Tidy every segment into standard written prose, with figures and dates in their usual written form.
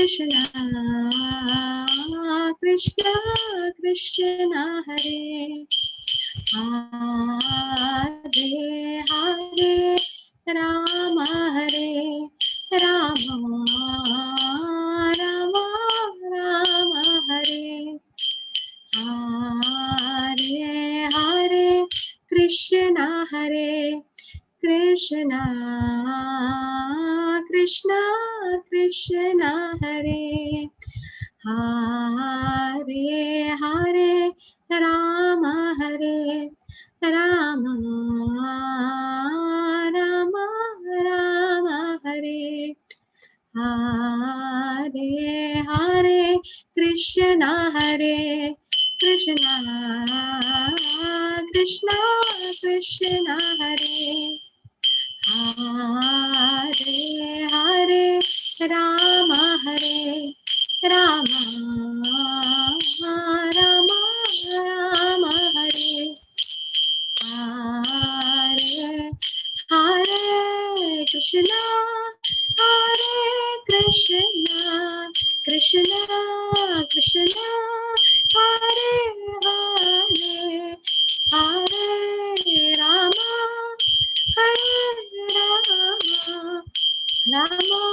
Krishna Krishna Krishna Hare Hare Hare Rama Hare Rama Rama Rama Hare Hare Hare Krishna Krishna Krishna Krishna Hare Hare Hare Rama Hare Rama Rama Rama Hare Hare Hare Krishna Krishna Krishna Krishna Hare Hare Hare Rama Hare Rama Rama Rama Hare Hare Hare Krishna Krishna Krishna Hare Hare Hare Rama Rama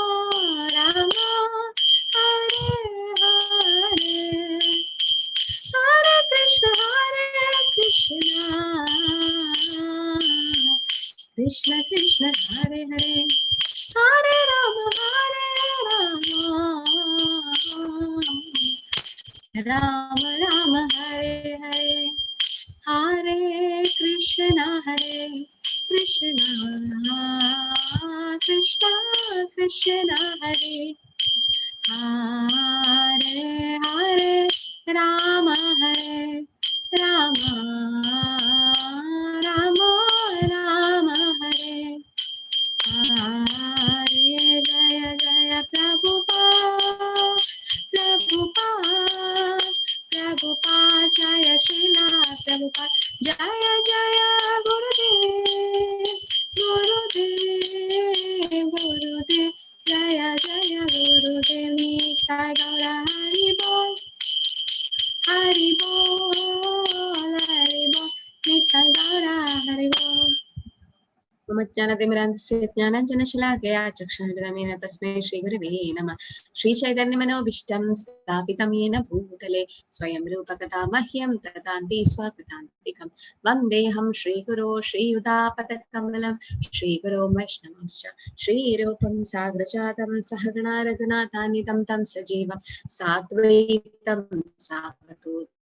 Rama Hare Hare Hare Krishna Krishna Krishna Hare Hare Hare Rama Rama Rama Hare Hare Hare Krishna Krishna Krishna Hare Hare Hare Rama Rama Rama Rama Hare Hare Jaya Jaya Prabhupada Prabhupada Jaya Srila Prabhupada Jaya Jaya Gurudev Jaya Jaya Gurudev Nitai Gaura Hari Bol Nitai Gaura Hari Bol ममज्ञानतिमिरान्धस्य ज्ञानाञ्जनशलाकया चक्षुरुन्मिलितं तस्मै श्रीगुरवे नमः श्रीचैतन्यमनोभीष्टं स्थापितं येन भूतले स्वयं रूपकथा मह्यं ददाति स्वकृतान्तिकं वन्देऽहं श्रीगुरो श्रीयुतापतकमलं श्रीगुरो वैष्णवंश्च श्रीरूपं साग्रजातं सहगणा रघुनाथान्वितं तं सजीवं साद्वैतं सावधूतं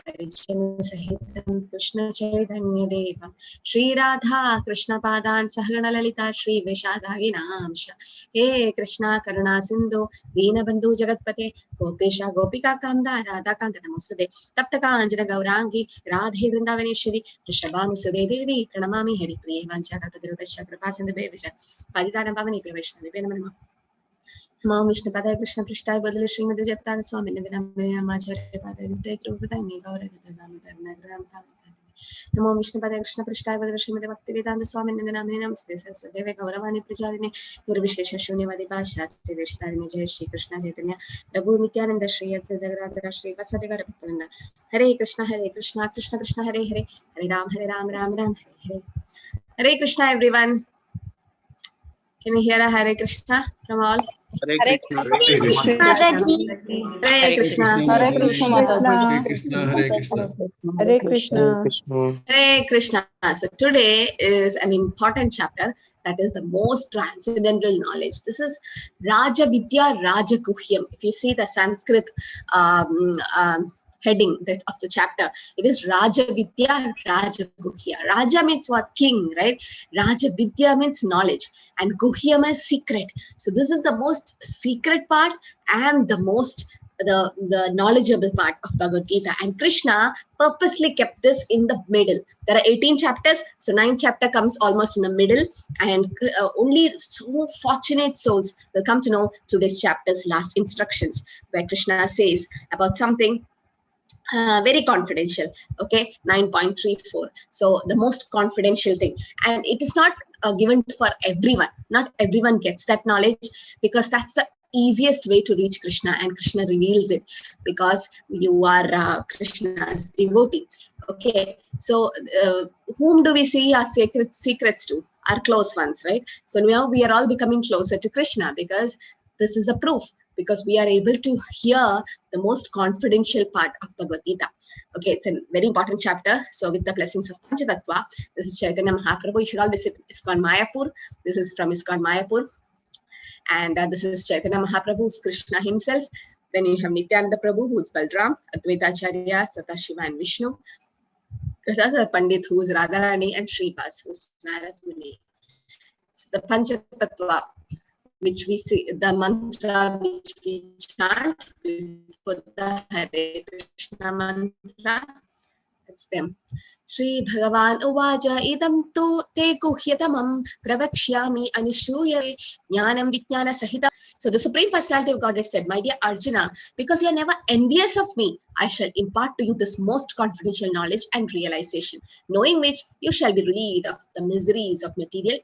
परिजनसहितं कृष्ण चैतन्यदेवं श्रीराधा कृष्णपादान् सहगणललिता श्रीविशाखान्वितांश्च हे कृष्णा करुणा सिन्धु दीनबन्धु जगत्पते गोपेश गोपिका कान्ता राधाकान्त नमोस्तुते तप्त काञ्चन गौरांगी राधे वृन्दावनेश्वरी वृषभानुसुते देवी प्रणमामि हरिप्रिये वाञ्छाकल्पतरुभ्यश्च कृपासिन्धुभ्यो च पतितानां पावनेभ्यो वैष्णवेभ्यो नमो नमः नमो विष्णुपदाय कृष्णपृष्ठाय बदल श्रीमती जगतार स्वामी नमाचार्य पादाय गौरव नमो विष्णुपदाय कृष्णपृष्ठाय बदल श्रीमती भक्तिवेदांत स्वामी नमस्ते सरस्वती गौरवाणी प्रचारिणे निर्विशेष शून्यवादी पाश्चात्य देशतारिणे जय श्री कृष्ण चैतन्य प्रभु नित्यानंद श्री अद्वैत श्री वसति भक्तवृंद Hare Krishna Krishna Krishna Hare Hare Hare Ram Ram Ram Hare Hare Hare Krishna everyone. Can you hear a Hare Krishna from all? Hare Krishna. Hare Krishna. Hare Krishna. Hare Krishna. Hare Krishna. Hare Krishna. Hare Krishna. So today is an important chapter that is the most transcendental knowledge. This is Raja Vidya Raja Guhyam. If you see the Sanskrit heading of the chapter, it is Raja Vidya Raja Guhya. Raja means what? King, right? Raja Vidya means knowledge, and Guhyam is secret. So this is the most secret part and the most the knowledgeable part of Bhagavad Gita, and Krishna purposely kept this in the middle. There are 18 chapters, so 9th chapter comes almost in the middle, and only so fortunate souls will come to know today's chapter's last instructions, where Krishna says about something very confidential. Okay, 9.34. So the most confidential thing, and it is not given for everyone. Not everyone gets that knowledge, because that's the easiest way to reach Krishna, and Krishna reveals it because you are Krishna's devotee. Okay, so whom do we see our sacred secrets to? Our close ones, right? So now we are all becoming closer to Krishna because this is a proof, because we are able to hear the most confidential part of Bhagavad Gita. Okay, it's a very important chapter. So with the blessings of Panchatattva, this is Chaitanya Mahaprabhu. You should all visit ISKCON Mayapur. This is from ISKCON Mayapur. And this is Chaitanya Mahaprabhu, who's Krishna himself. Then you have Nityananda Prabhu, who's Balram, Advaita Acharya, Satashiva and Vishnu. There's Pandit, who's Radharani, and Srivas, who's Narad Muni. So the Panchatattva, which we see, the mantra which we chant before the Hare Krishna mantra, that's them. Shri Bhagavan Uvaja idam tu te guhyatamam pravakshyami anishuyave jnanam vijnana sahita. So the Supreme Personality of Godhead said, my dear Arjuna, because you are never envious of me, I shall impart to you this most confidential knowledge and realization, knowing which you shall be relieved of the miseries of material.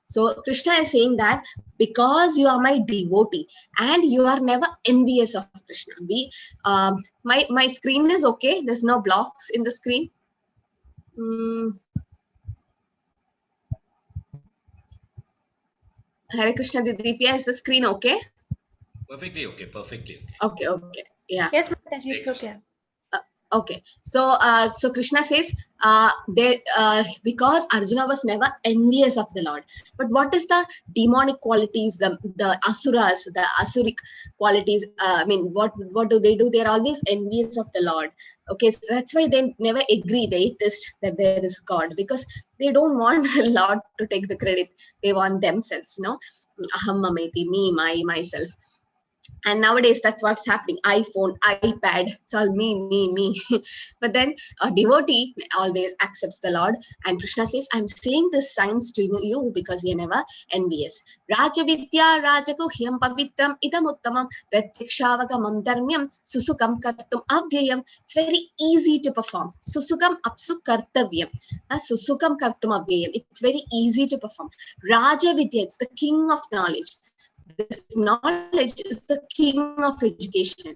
So Krishna is saying that because you are my devotee and you are never envious of Krishna. My screen is okay. There's no blocks in the screen. Hare Krishna Didipya, is the screen okay? Perfectly okay. Perfectly okay. Okay, okay. Yeah. Yes, Mataji, it's okay. Okay, so so Krishna says because Arjuna was never envious of the Lord. But what is the demonic qualities, the asuras, the asuric qualities? I mean, what do? They're always envious of the Lord. Okay, so that's why they never agree, the atheists, that there is God, because they don't want the Lord to take the credit. They want themselves, aham mameti, me, myself. And nowadays that's what's happening. iPhone, iPad, it's all me. But then a devotee always accepts the Lord, and Krishna says, I'm saying this science to you because you're never envious. Raja Vidya Rajaguhyam Pavitram Idam Uttamam Pratyakshavagam Dharmyam Susukam Kartum Avyayam. It's very easy to perform. Susukam Apsu Kartavyam. Susukam Kartum Avyayam. It's very easy to perform. Raja Vidya, it's the king of knowledge. This knowledge is the king of education,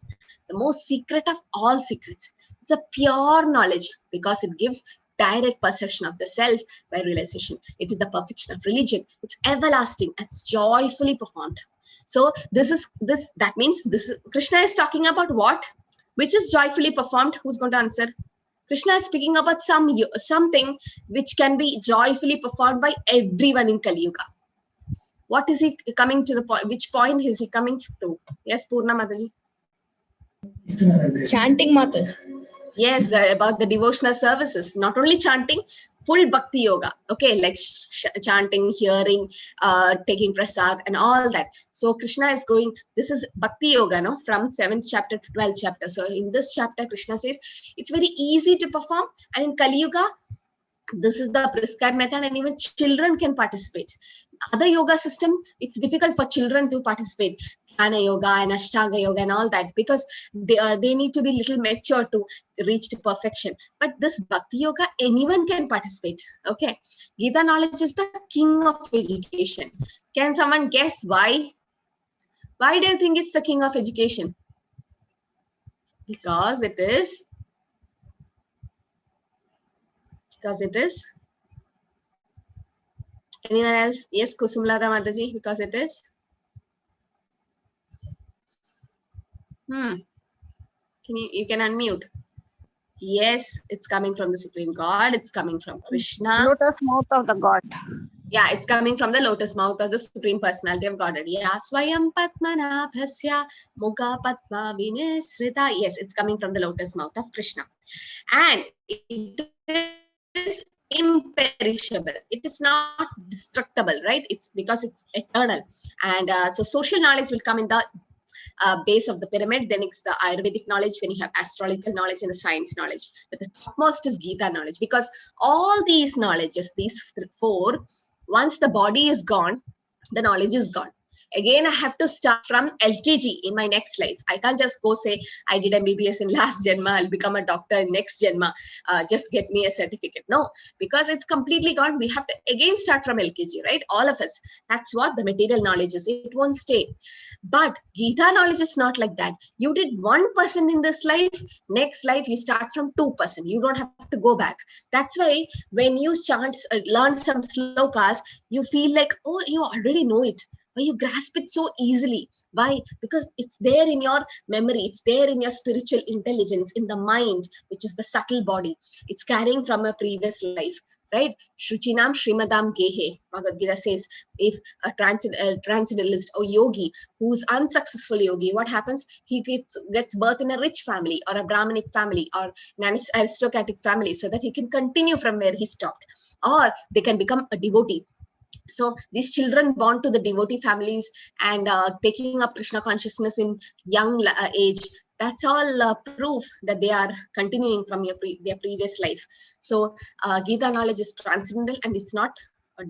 the most secret of all secrets. It's a pure knowledge because it gives direct perception of the self by realization. It is the perfection of religion. It's everlasting. It's joyfully performed. So that means Krishna is talking about what? Which is joyfully performed? Who's going to answer? Krishna is speaking about something which can be joyfully performed by everyone in Kali Yuga. What is he coming to the point? Which point is he coming to? Yes, Purna Mataji. Chanting, Mata. Yes, about the devotional services. Not only chanting, full bhakti yoga. Okay, like chanting, hearing, taking prasad, and all that. So Krishna is going. This is bhakti yoga, no? From 7th chapter to 12th chapter. So in this chapter, Krishna says it's very easy to perform, and in Kali Yuga, this is the prescribed method, and even children can participate. Other yoga system, it's difficult for children to participate. Jnana yoga and Ashtanga yoga and all that, because they need to be little mature to reach to perfection. But this bhakti yoga, anyone can participate. Okay, Gita knowledge is the king of education. Can someone guess why? Why do you think it's the king of education? Because it is. Anyone else? Yes, Kusumlata Mataji, because it is. You can unmute. Yes, it's coming from the Supreme God. It's coming from Krishna. Lotus mouth of the God. Yeah, it's coming from the lotus mouth of the Supreme Personality of Godhead. Yeah, Swayam Padmanabhasya Mukha Padma Vinesrita. Yes, it's coming from the lotus mouth of Krishna. And it is imperishable. It is not destructible, right? It's because it's eternal. And so social knowledge will come in the base of the pyramid. Then it's the Ayurvedic knowledge. Then you have astrological knowledge and the science knowledge. But the topmost is Gita knowledge, because all these knowledges, these four, once the body is gone, the knowledge is gone. Again, I have to start from LKG in my next life. I can't just go say, I did MBBS in last Janma, I'll become a doctor in next Janma, just get me a certificate. No, because it's completely gone. We have to again start from LKG, right? All of us. That's what the material knowledge is. It won't stay. But Gita knowledge is not like that. You did 1% in this life, next life you start from 2%. You don't have to go back. That's why when you learn some slokas, you feel like, oh, you already know it. Why you grasp it so easily? Why? Because it's there in your memory, it's there in your spiritual intelligence, in the mind, which is the subtle body. It's carrying from a previous life, right? Shruchinam Srimadam Gehe. Bhagavad Gita says, if a transcendentalist or yogi who's unsuccessful yogi, what happens? He gets birth in a rich family or a Brahminic family or an aristocratic family so that he can continue from where he stopped. Or they can become a devotee. So these children born to the devotee families and taking up Krishna consciousness in young age, that's all proof that they are continuing from their previous life. So Gita knowledge is transcendental and it's not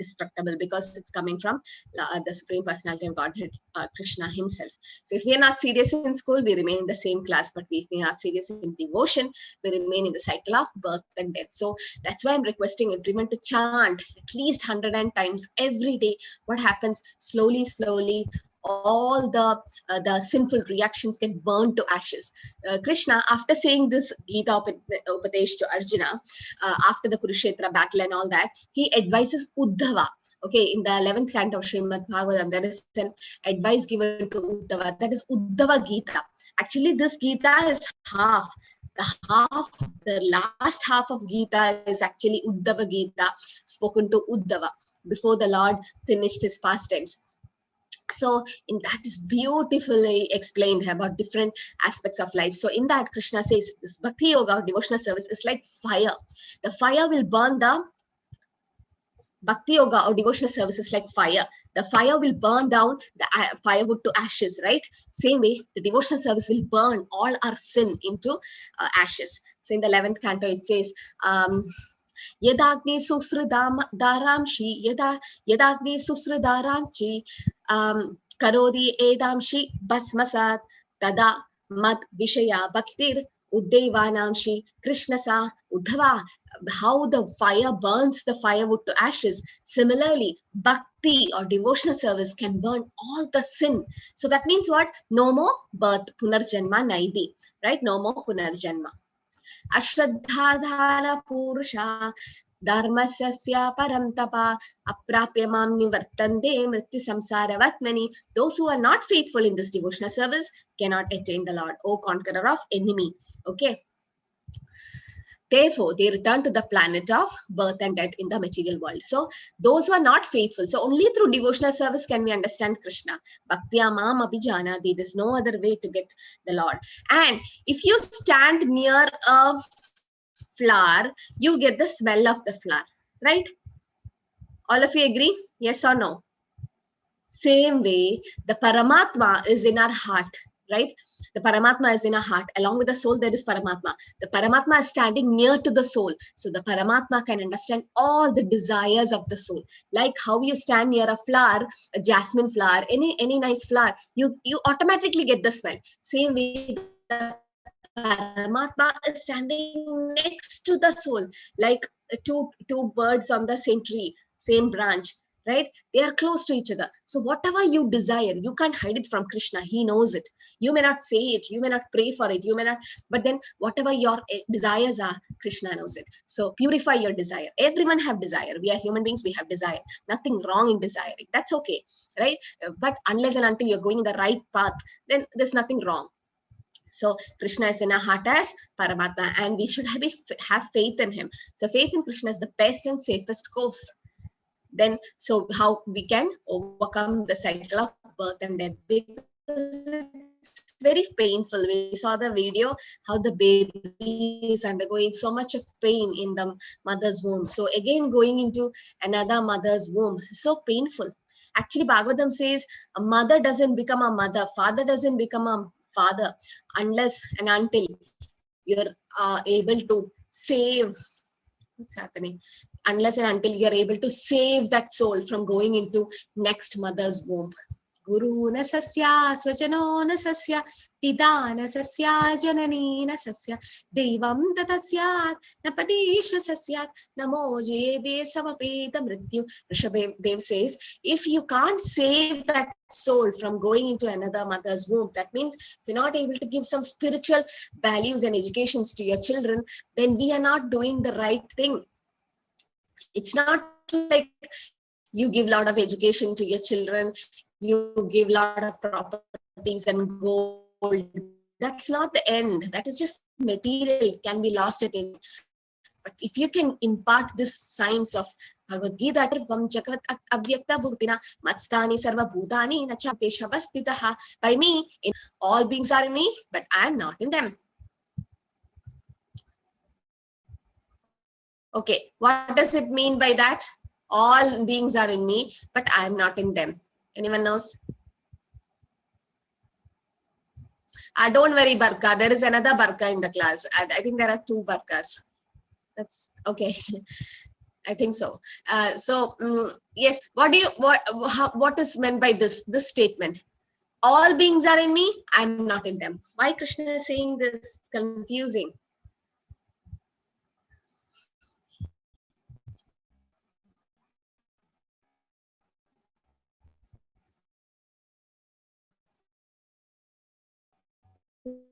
destructible because it's coming from the Supreme Personality of Godhead, Krishna himself. So if we are not serious in school, we remain in the same class, but if we are not serious in devotion, we remain in the cycle of birth and death. So that's why I'm requesting everyone to chant at least 100 times every day. What happens? Slowly, all the sinful reactions get burned to ashes. Krishna, after saying this Gita Upadesh to Arjuna, after the Kurukshetra battle and all that, he advises Uddhava. Okay, in the 11th canto of Srimad Bhagavatam, there is an advice given to Uddhava. That is Uddhava Gita. Actually, this Gita is half. The last half of Gita is actually Uddhava Gita, spoken to Uddhava before the Lord finished his pastimes. So in that is beautifully explained about different aspects of life. So in that, Krishna says this bhakti yoga or devotional service is like fire. The fire will burn the bhakti yoga or devotional service is like fire. The fire will burn down the firewood to ashes, right? Same way, the devotional service will burn all our sin into ashes. So in the 11th canto, it says, Yadagni susradaramshi, Yadagni susradaramchi, Karodi edamshi basmasat, Tada mad vishaya bhaktir, Uddevanamshi, Krishnasa, Uddhava. How the fire burns the firewood to ashes. Similarly, bhakti or devotional service can burn all the sin. So that means what? No more birth, punarjanma naidi, right? No more punarjanma. Ashraddhadhana purusha dharmasya param tapa aprapya mam nivartande mrityu samsara vatmani. Those who are not faithful in this devotional service cannot attain the Lord, O conqueror of enemy. Okay. Therefore, they return to the planet of birth and death in the material world. So, those who are not faithful, so only through devotional service can we understand Krishna. Bhaktya mam abhijanati. There's no other way to get the Lord. And if you stand near a flower, you get the smell of the flower, right? All of you agree? Yes or no? Same way, the Paramatma is in our heart, right? The Paramatma is in our heart. Along with the soul, there is Paramatma. The Paramatma is standing near to the soul. So the Paramatma can understand all the desires of the soul. Like how you stand near a flower, a jasmine flower, any nice flower, you automatically get the smell. Same way, the Paramatma is standing next to the soul, like two birds on the same tree, same branch, right? They are close to each other. So whatever you desire, you can't hide it from Krishna. He knows it. You may not say it, you may not pray for it, you may not, but then whatever your desires are, Krishna knows it. So purify your desire. Everyone have desire. We are human beings, we have desire. Nothing wrong in desiring. That's okay, right? But unless and until you're going in the right path, then there's nothing wrong. So Krishna is in our heart as Paramatma, and we should have faith in him. So faith in Krishna is the best and safest course. Then, so how we can overcome the cycle of birth and death? Because it's very painful. We saw the video, how the baby is undergoing so much of pain in the mother's womb. So again, going into another mother's womb, so painful. Actually, Bhagavatam says a mother doesn't become a mother, father doesn't become a father unless and until you're able to save. What's happening? Unless and until you're able to save that soul from going into next mother's womb. Guru na sasya, swajano na sasya, pita na sasya, janani na sasya, devam tatasyat, napadisha sasyat, namo jebe samapeta mrityu. Rishabdev says, if you can't save that soul from going into another mother's womb, that means if you're not able to give some spiritual values and educations to your children, then we are not doing the right thing. It's not like you give a lot of education to your children, you give a lot of properties and gold. That's not the end. That is just material. It can be lost at any. But if you can impart this science of Bhagavad Gita, jagat avyakta bhutina matstani sarva bhutani nachate shavastitaha. By me, all beings are in me, but I am not in them. Okay, what does it mean by that? All beings are in me, but I am not in them. Anyone knows? Don't worry, Barka. There is another Barka in the class. I think there are 2 Barkas. That's okay. I think so. Yes. What is meant by this statement? All beings are in me. I'm not in them. Why Krishna is saying this? Confusing.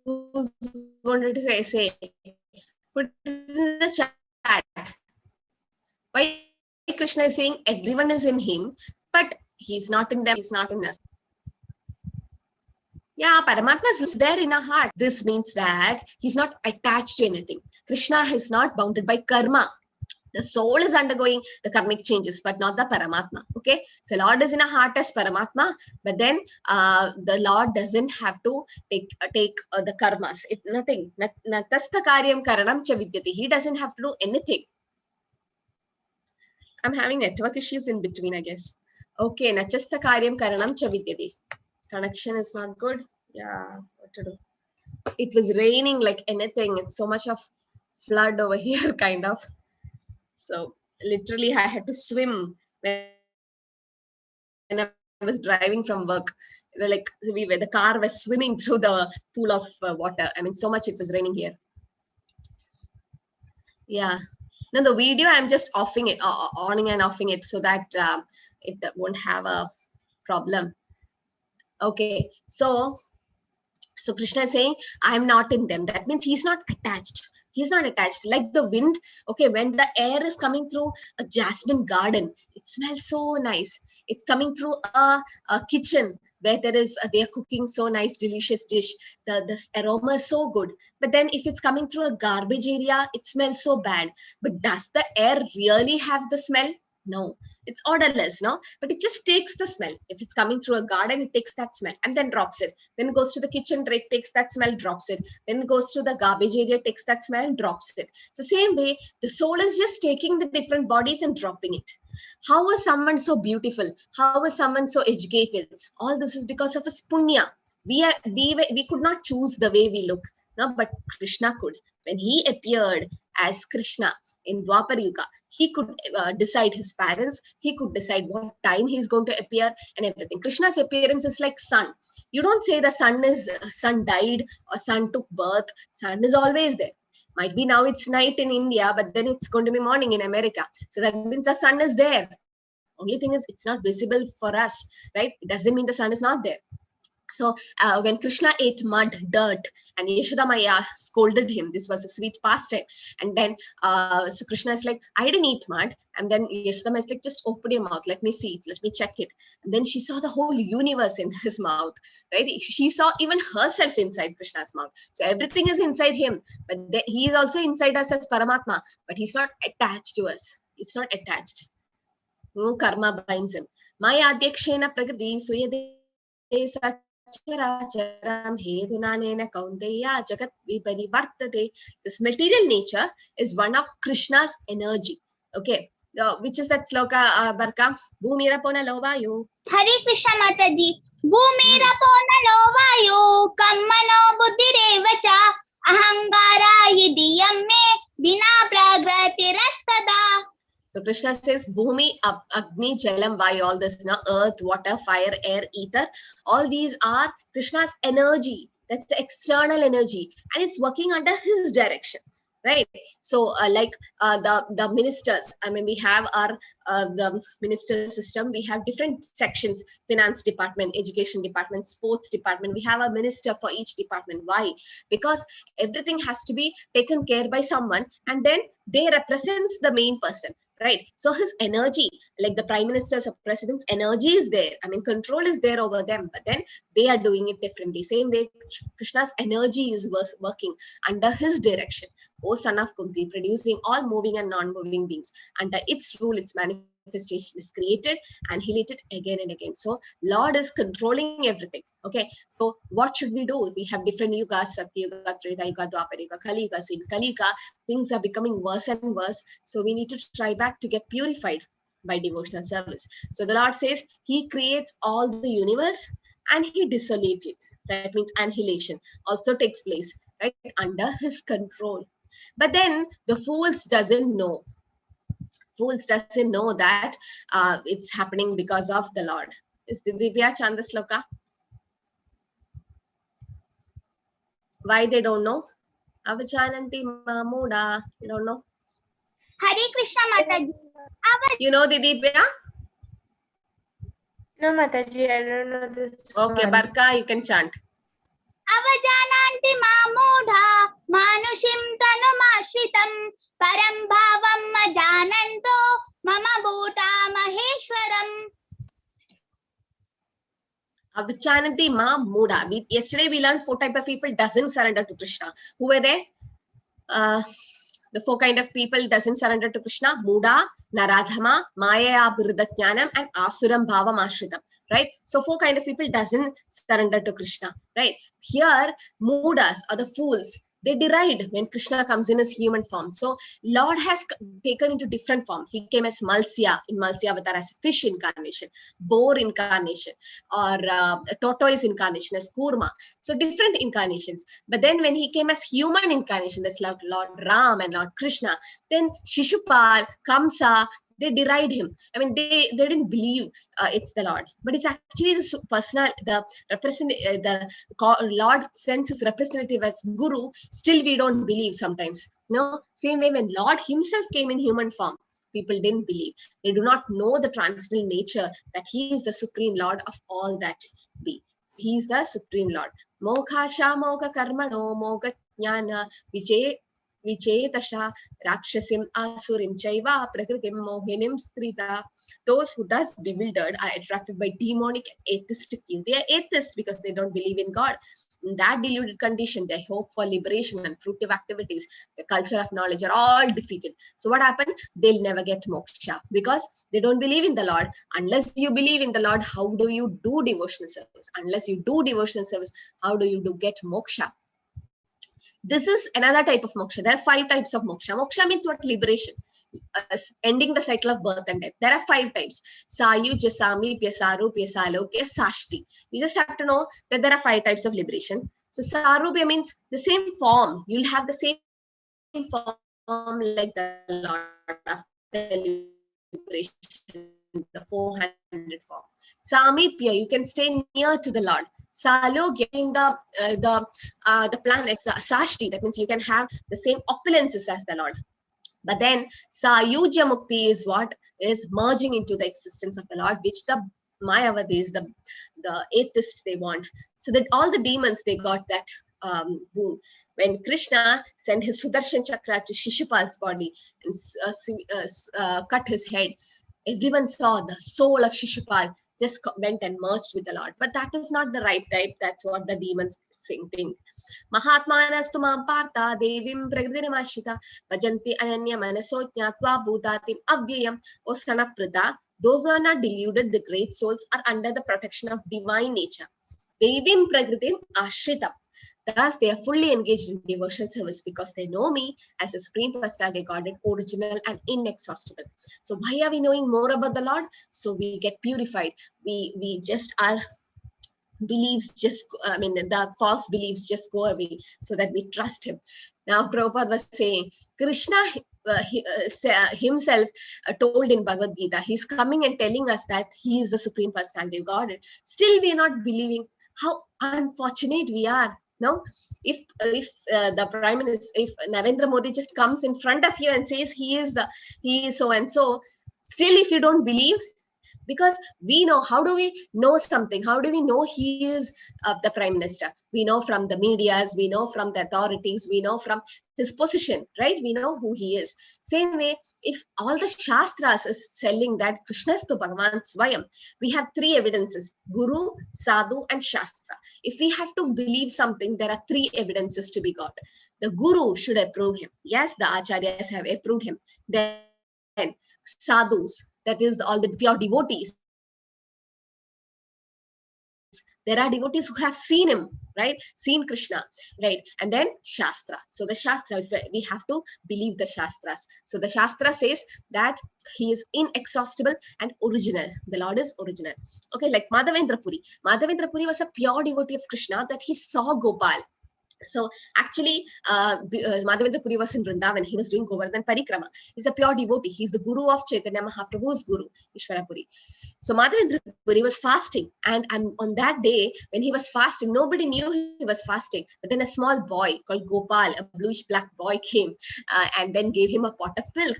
Who's going to say? Put it in the chat. Why Krishna is saying everyone is in him, but he's not in them, he's not in us. Yeah, Paramatma is there in our heart. This means that he's not attached to anything. Krishna is not bounded by karma. The soul is undergoing the karmic changes, but not the Paramatma. Okay, so Lord is in a heart as Paramatma, but then the Lord doesn't have to take the karmas. Nothing. Natastha karyam karanam cha vidyate. He doesn't have to do anything. I'm having network issues in between, I guess. Okay, nachastha karyam karanam cha vidyate. Connection is not good. Yeah, what to do? It was raining like anything. It's so much of flood over here, kind of. So literally, I had to swim when I was driving from work. Like the car was swimming through the pool of water. I mean, so much it was raining here. Yeah. No, the video I'm just offing it, on and offing it, so that it won't have a problem. Okay, so Krishna is saying, I'm not in them. That means he's not attached. He's not attached. Like the wind, okay, when the air is coming through a jasmine garden, it smells so nice. It's coming through a kitchen where they are cooking so nice, delicious dish. The aroma is so good. But then if it's coming through a garbage area, it smells so bad. But does the air really have the smell? No, it's odorless, no? But it just takes the smell. If it's coming through a garden, it takes that smell and then drops it. Then it goes to the kitchen, takes that smell, drops it. Then it goes to the garbage area, takes that smell, drops it. So same way, the soul is just taking the different bodies and dropping it. How is someone so beautiful? How is someone so educated? All this is because of a punya. We could not choose the way we look, no, but Krishna could. When he appeared as Krishna in Dwapar Yuga, he could decide his parents. He could decide what time he's going to appear and everything. Krishna's appearance is like sun. You don't say the sun died or sun took birth. Sun is always there. Might be now it's night in India, but then it's going to be morning in America. So that means the sun is there. Only thing is it's not visible for us, right? It doesn't mean the sun is not there. So when Krishna ate mud, dirt, and Yashoda Maya scolded him, this was a sweet pastime. And then so Krishna is like, I didn't eat mud. And then Yashoda Maya is like, just open your mouth. Let me see it. Let me check it. And then she saw the whole universe in his mouth, right? She saw even herself inside Krishna's mouth. So everything is inside him. But he is also inside us as Paramatma. But he's not attached to us. It's not attached. No karma binds him. Maya adhyakshena prakriti suyade Characharam hedunanena kaunteya jagat viparivartate. This material nature is one of Krishna's energy. Okay, which is that sloka, Barka? Bhumira pona lovayu. Hare Krishna Mataji. Bhumira pona lovayu kammano buddhirevacha ahangara yidiyam me vina pragrati rastada. So Krishna says, Bhumi, Agni, Jalam, Vayu, all this, now earth, water, fire, air, ether, all these are Krishna's energy. That's the external energy, and it's working under his direction, right? So, the ministers. I mean, we have our the minister system. We have different sections: finance department, education department, sports department. We have a minister for each department. Why? Because everything has to be taken care by someone, and then they represents the main person, right? So his energy, like the prime minister's or president's energy is there. I mean, control is there over them, but then they are doing it differently. Same way, Krishna's energy is working under his direction. O son of Kunti, producing all moving and non-moving beings. Under its rule, its manifestation is created, and he lit it again and again. So Lord is controlling everything. Okay, so what should we do? We have different yugas: Satya Yuga, Treta Yuga, Dwapara Yuga, Kali Yuga. So in Kali Yuga, things are becoming worse and worse. So we need to try back to get purified by devotional service. So the Lord says he creates all the universe and he desolates it. That means annihilation also takes place, right, under his control. But then the fools doesn't know. Fools doesn't know that it's happening because of the Lord. Is the Divya Chandra Sloka? Why they don't know? Avachananti Mamuda. You don't know? Hare Krishna Mataji. You know the Divya? No, Mataji, I don't know this. Okay, one. Barka, you can chant. Avajananti mamudha manushim tanumashritam param bhavam ajananto mama bhuta maheshwaram. Avichananti ma muda. Yesterday we learned 4 types of people doesn't surrender to Krishna. Who were they? The 4 kind of people doesn't surrender to Krishna: Muda, Naradhama, Maya Abhirudatnyanam, and Asuram Bhavam Ashritam. Right? So 4 kind of people doesn't surrender to Krishna. Right? Here, Mudas are the fools. They deride when Krishna comes in his human form. So Lord has taken into different form. He came as Malsya in Malsya Avatar, as a fish incarnation, boar incarnation, or a tortoise incarnation as Kurma. So different incarnations. But then when he came as human incarnation, that's like Lord Ram and Lord Krishna, then Shishupal, Kamsa, they deride him. I mean, they didn't believe it's the Lord, but it's actually the personal, the Lord sends his representative as Guru. Still, we don't believe sometimes. No, same way when Lord himself came in human form, people didn't believe. They do not know the transcendental nature that he is the supreme Lord of all that be. He is the supreme Lord. Moksha moka karmano moka jnana Vichetasha Rakshasim Asurim Chaiva Prakritim Mohinim Strita. Those who thus bewildered are attracted by demonic and atheistic view. They are atheists because they don't believe in God. In that deluded condition, their hope for liberation and fruitive activities, the culture of knowledge are all defeated. So what happened? They'll never get moksha because they don't believe in the Lord. Unless you believe in the Lord, how do you do devotional service? Unless you do devotional service, how do you get moksha? This is another type of moksha. There are 5 types of moksha. Moksha means what? Liberation. Ending the cycle of birth and death. There are 5 types. Sayuja, Samipya, Sarupya, Salokya, Sashti. You just have to know that there are 5 types of liberation. So Sarupya means the same form. You'll have the same form like the Lord after liberation, the 400 form. Samipya, you can stay near to the Lord. Salo getting the planet Sashti, that means you can have the same opulences as the Lord. But then Sayuja Mukti is what is merging into the existence of the Lord, which the Mayavadis, the atheists, they want. So that all the demons, they got that boon. When Krishna sent his Sudarshan Chakra to Shishupal's body and cut his head, everyone saw the soul of Shishupal just went and merged with the Lord. But that is not the right type. That's what the demons think. Mahatmanastu mam partha devim pragritirimashita vajanti ananya manaso jnatva bhutatim avyayam. O son of Pritha, those who are not deluded, the great souls, are under the protection of divine nature. Devim pragritim ashritam. Thus, they are fully engaged in devotional service because they know me as a Supreme Personality Godhead, original and inexhaustible. So why are we knowing more about the Lord? So we get purified. We just our beliefs the false beliefs just go away so that we trust him. Now, Prabhupada was saying, Krishna himself told in Bhagavad Gita. He's coming and telling us that he is the Supreme Personality of Godhead. Still, we are not believing. How unfortunate we are. No, if the Prime Minister, if Narendra Modi just comes in front of you and says he is so and so, still if you don't believe, because we know, how do we know something? How do we know he is the Prime Minister? We know from the medias, we know from the authorities, we know from his position, right? We know who he is. Same way, if all the Shastras is telling that Krishna is to Bhagavan Swayam, we have three evidences: Guru, Sadhu, and Shastra. If we have to believe something, there are three evidences to be got. The Guru should approve him. Yes, the Acharyas have approved him. Then Sadhus, that is all the pure devotees. There are devotees who have seen him, right? Seen Krishna, right? And then Shastra. So the Shastra, we have to believe the Shastras. So the Shastra says that he is inexhaustible and original. The Lord is original. Okay, like Madhavendra Puri. Madhavendra Puri was a pure devotee of Krishna, that he saw Gopal. So actually, Madhavendra Puri was in Vrindavan. He was doing Govardhan Parikrama. He's a pure devotee. He's the guru of Chaitanya Mahaprabhu's guru, Ishvara Puri. So Madhavendra Puri was fasting. And on that day, when he was fasting, nobody knew he was fasting. But then a small boy called Gopal, a bluish-black boy, came and then gave him a pot of milk.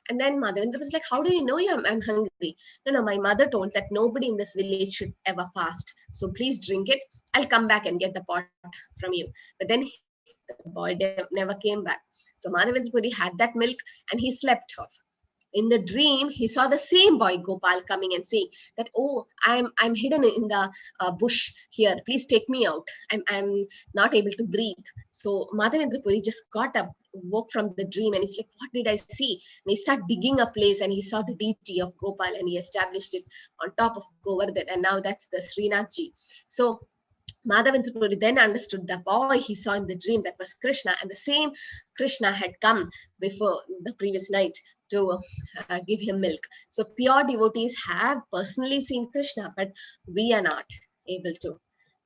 And then Madhavendra was like, how do you know I'm hungry? No, my mother told that nobody in this village should ever fast. So please drink it. I'll come back and get the pot from you. But then the boy never came back. So Madhavendra Puri had that milk and he slept off. In the dream, he saw the same boy Gopal coming and saying that, oh, I'm hidden in the bush here. Please take me out. I'm not able to breathe. So Madhavendra Puri just got up, woke from the dream, and he's like, what did I see? And he started digging a place and he saw the deity of Gopal and he established it on top of Govardhan. And now that's the Srinathji. So Madhavendra Puri then understood the boy he saw in the dream, that was Krishna, and the same Krishna had come before the previous night to give him milk. So pure devotees have personally seen Krishna, but we are not able to,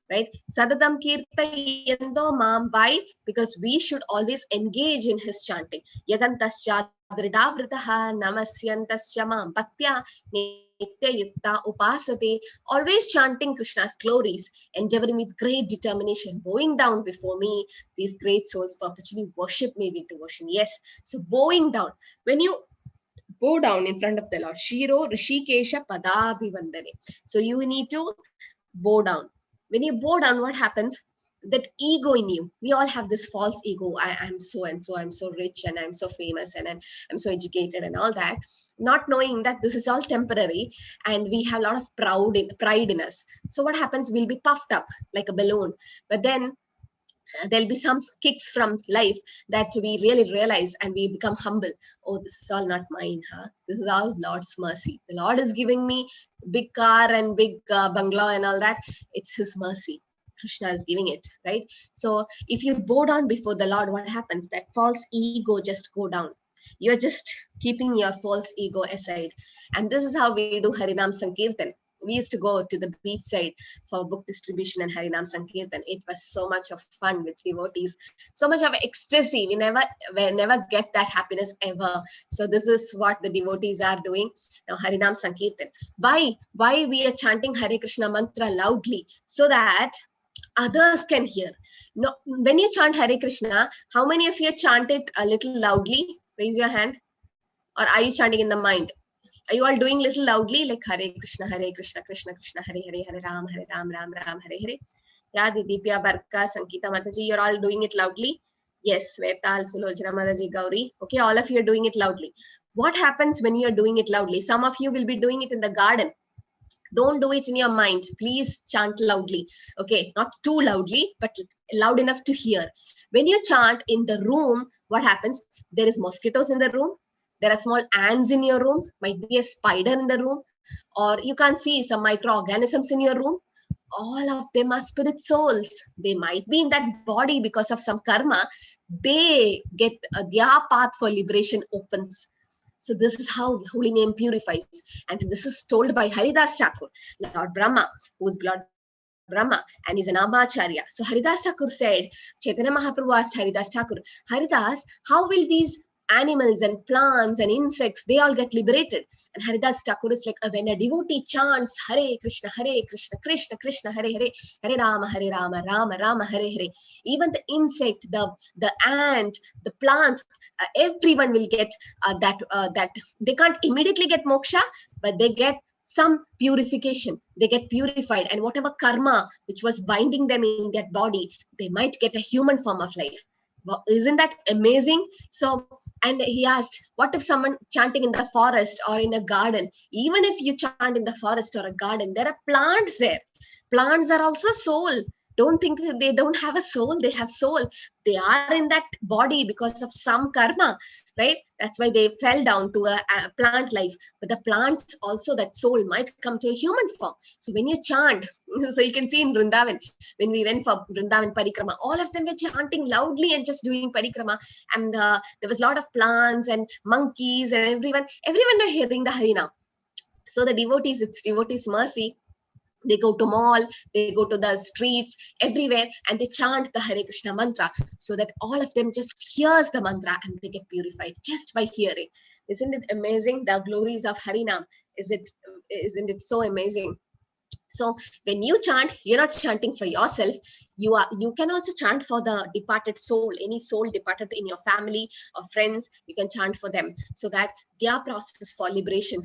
right? Sadatam kirtayando mam. Why? Because we should always engage in his chanting. Yadantascha dridavritaha namasyantascha mam bhaktya nitya yukta upasate. Always chanting Krishna's glories, endeavoring with great determination, bowing down before me. These great souls perpetually worship me with devotion. Yes, so bowing down. When you bow down in front of the Lord, Shiro Rishikesha Padabhivandane. So you need to bow down. When you bow down, what happens? That ego in you, we all have this false ego. I'm so and so, I'm so rich and I'm so famous and I'm so educated and all that, not knowing that this is all temporary and we have a lot of pride in us. So what happens? We'll be puffed up like a balloon, but then there'll be some kicks from life that we really realize and we become humble. Oh, this is all not mine, huh? This is all Lord's mercy. The Lord is giving me big car and big bungalow and all that. It's his mercy. Krishna is giving it, right? So if you bow down before the Lord, what happens? That false ego just go down. You're just keeping your false ego aside. And this is how we do Harinam Sankirtan. We used to go to the beach side for book distribution and Harinam Sankirtan. It was so much of fun with devotees, so much of ecstasy. We never get that happiness ever. So this is what the devotees are doing now. Harinam Sankirtan. Why we are chanting Hare Krishna mantra loudly? So that others can hear. No, when you chant Hare Krishna, how many of you chant it a little loudly? Raise your hand. Or are you chanting in the mind? Are you all doing little loudly, like Hare Krishna, Krishna Krishna, Hare Hare, Hare Ram, Ram Ram, Hare Hare? Radhi, Deepya, Barka, Sankita Mataji, you're all doing it loudly? Yes, Svetal, Sulojana Mataji, Gauri. Okay, all of you are doing it loudly. What happens when you're doing it loudly? Some of you will be doing it in the garden. Don't do it in your mind. Please chant loudly. Okay, not too loudly, but loud enough to hear. When you chant in the room, what happens? There is mosquitoes in the room. There are small ants in your room, might be a spider in the room, or you can see some microorganisms in your room. All of them are spirit souls. They might be in that body because of some karma. They get their path for liberation opens. So this is how holy name purifies. And this is told by Haridas Thakur, Lord Brahma, who is Lord Brahma, and is an Amacharya. So Haridas Thakur said, Chaitanya Mahaprabhu asked Haridas Thakur, Haridas, how will these animals and plants and insects, they all get liberated. And Haridas Thakur is like, when a devotee chants Hare Krishna, Krishna Krishna, Hare Hare, Hare Rama, Rama Rama, Hare Hare, even the insect, the ant, the plants, everyone will get that they can't immediately get moksha, but they get some purification. They get purified, and whatever karma which was binding them in that body, they might get a human form of life. Well, isn't that amazing? So, and he asked, what if someone chanting in the forest or in a garden? Even if you chant in the forest or a garden, there are plants there. Plants are also soul. Don't think they don't have a soul. They have soul. They are in that body because of some karma, right? That's why they fell down to a plant life. But the plants also, that soul might come to a human form. So when you chant, so you can see in Vrindavan, when we went for Vrindavan Parikrama, all of them were chanting loudly and just doing Parikrama. And there was a lot of plants and monkeys and everyone were hearing the Harinam. So the devotees, it's devotees' mercy. They go to mall, they go to the streets, everywhere, and they chant the Hare Krishna mantra, so that all of them just hears the mantra and they get purified just by hearing. Isn't it amazing? The glories of Harinam. Isn't it so amazing? So when you chant, you're not chanting for yourself. You can also chant for the departed soul. Any soul departed in your family or friends, you can chant for them, so that their process for liberation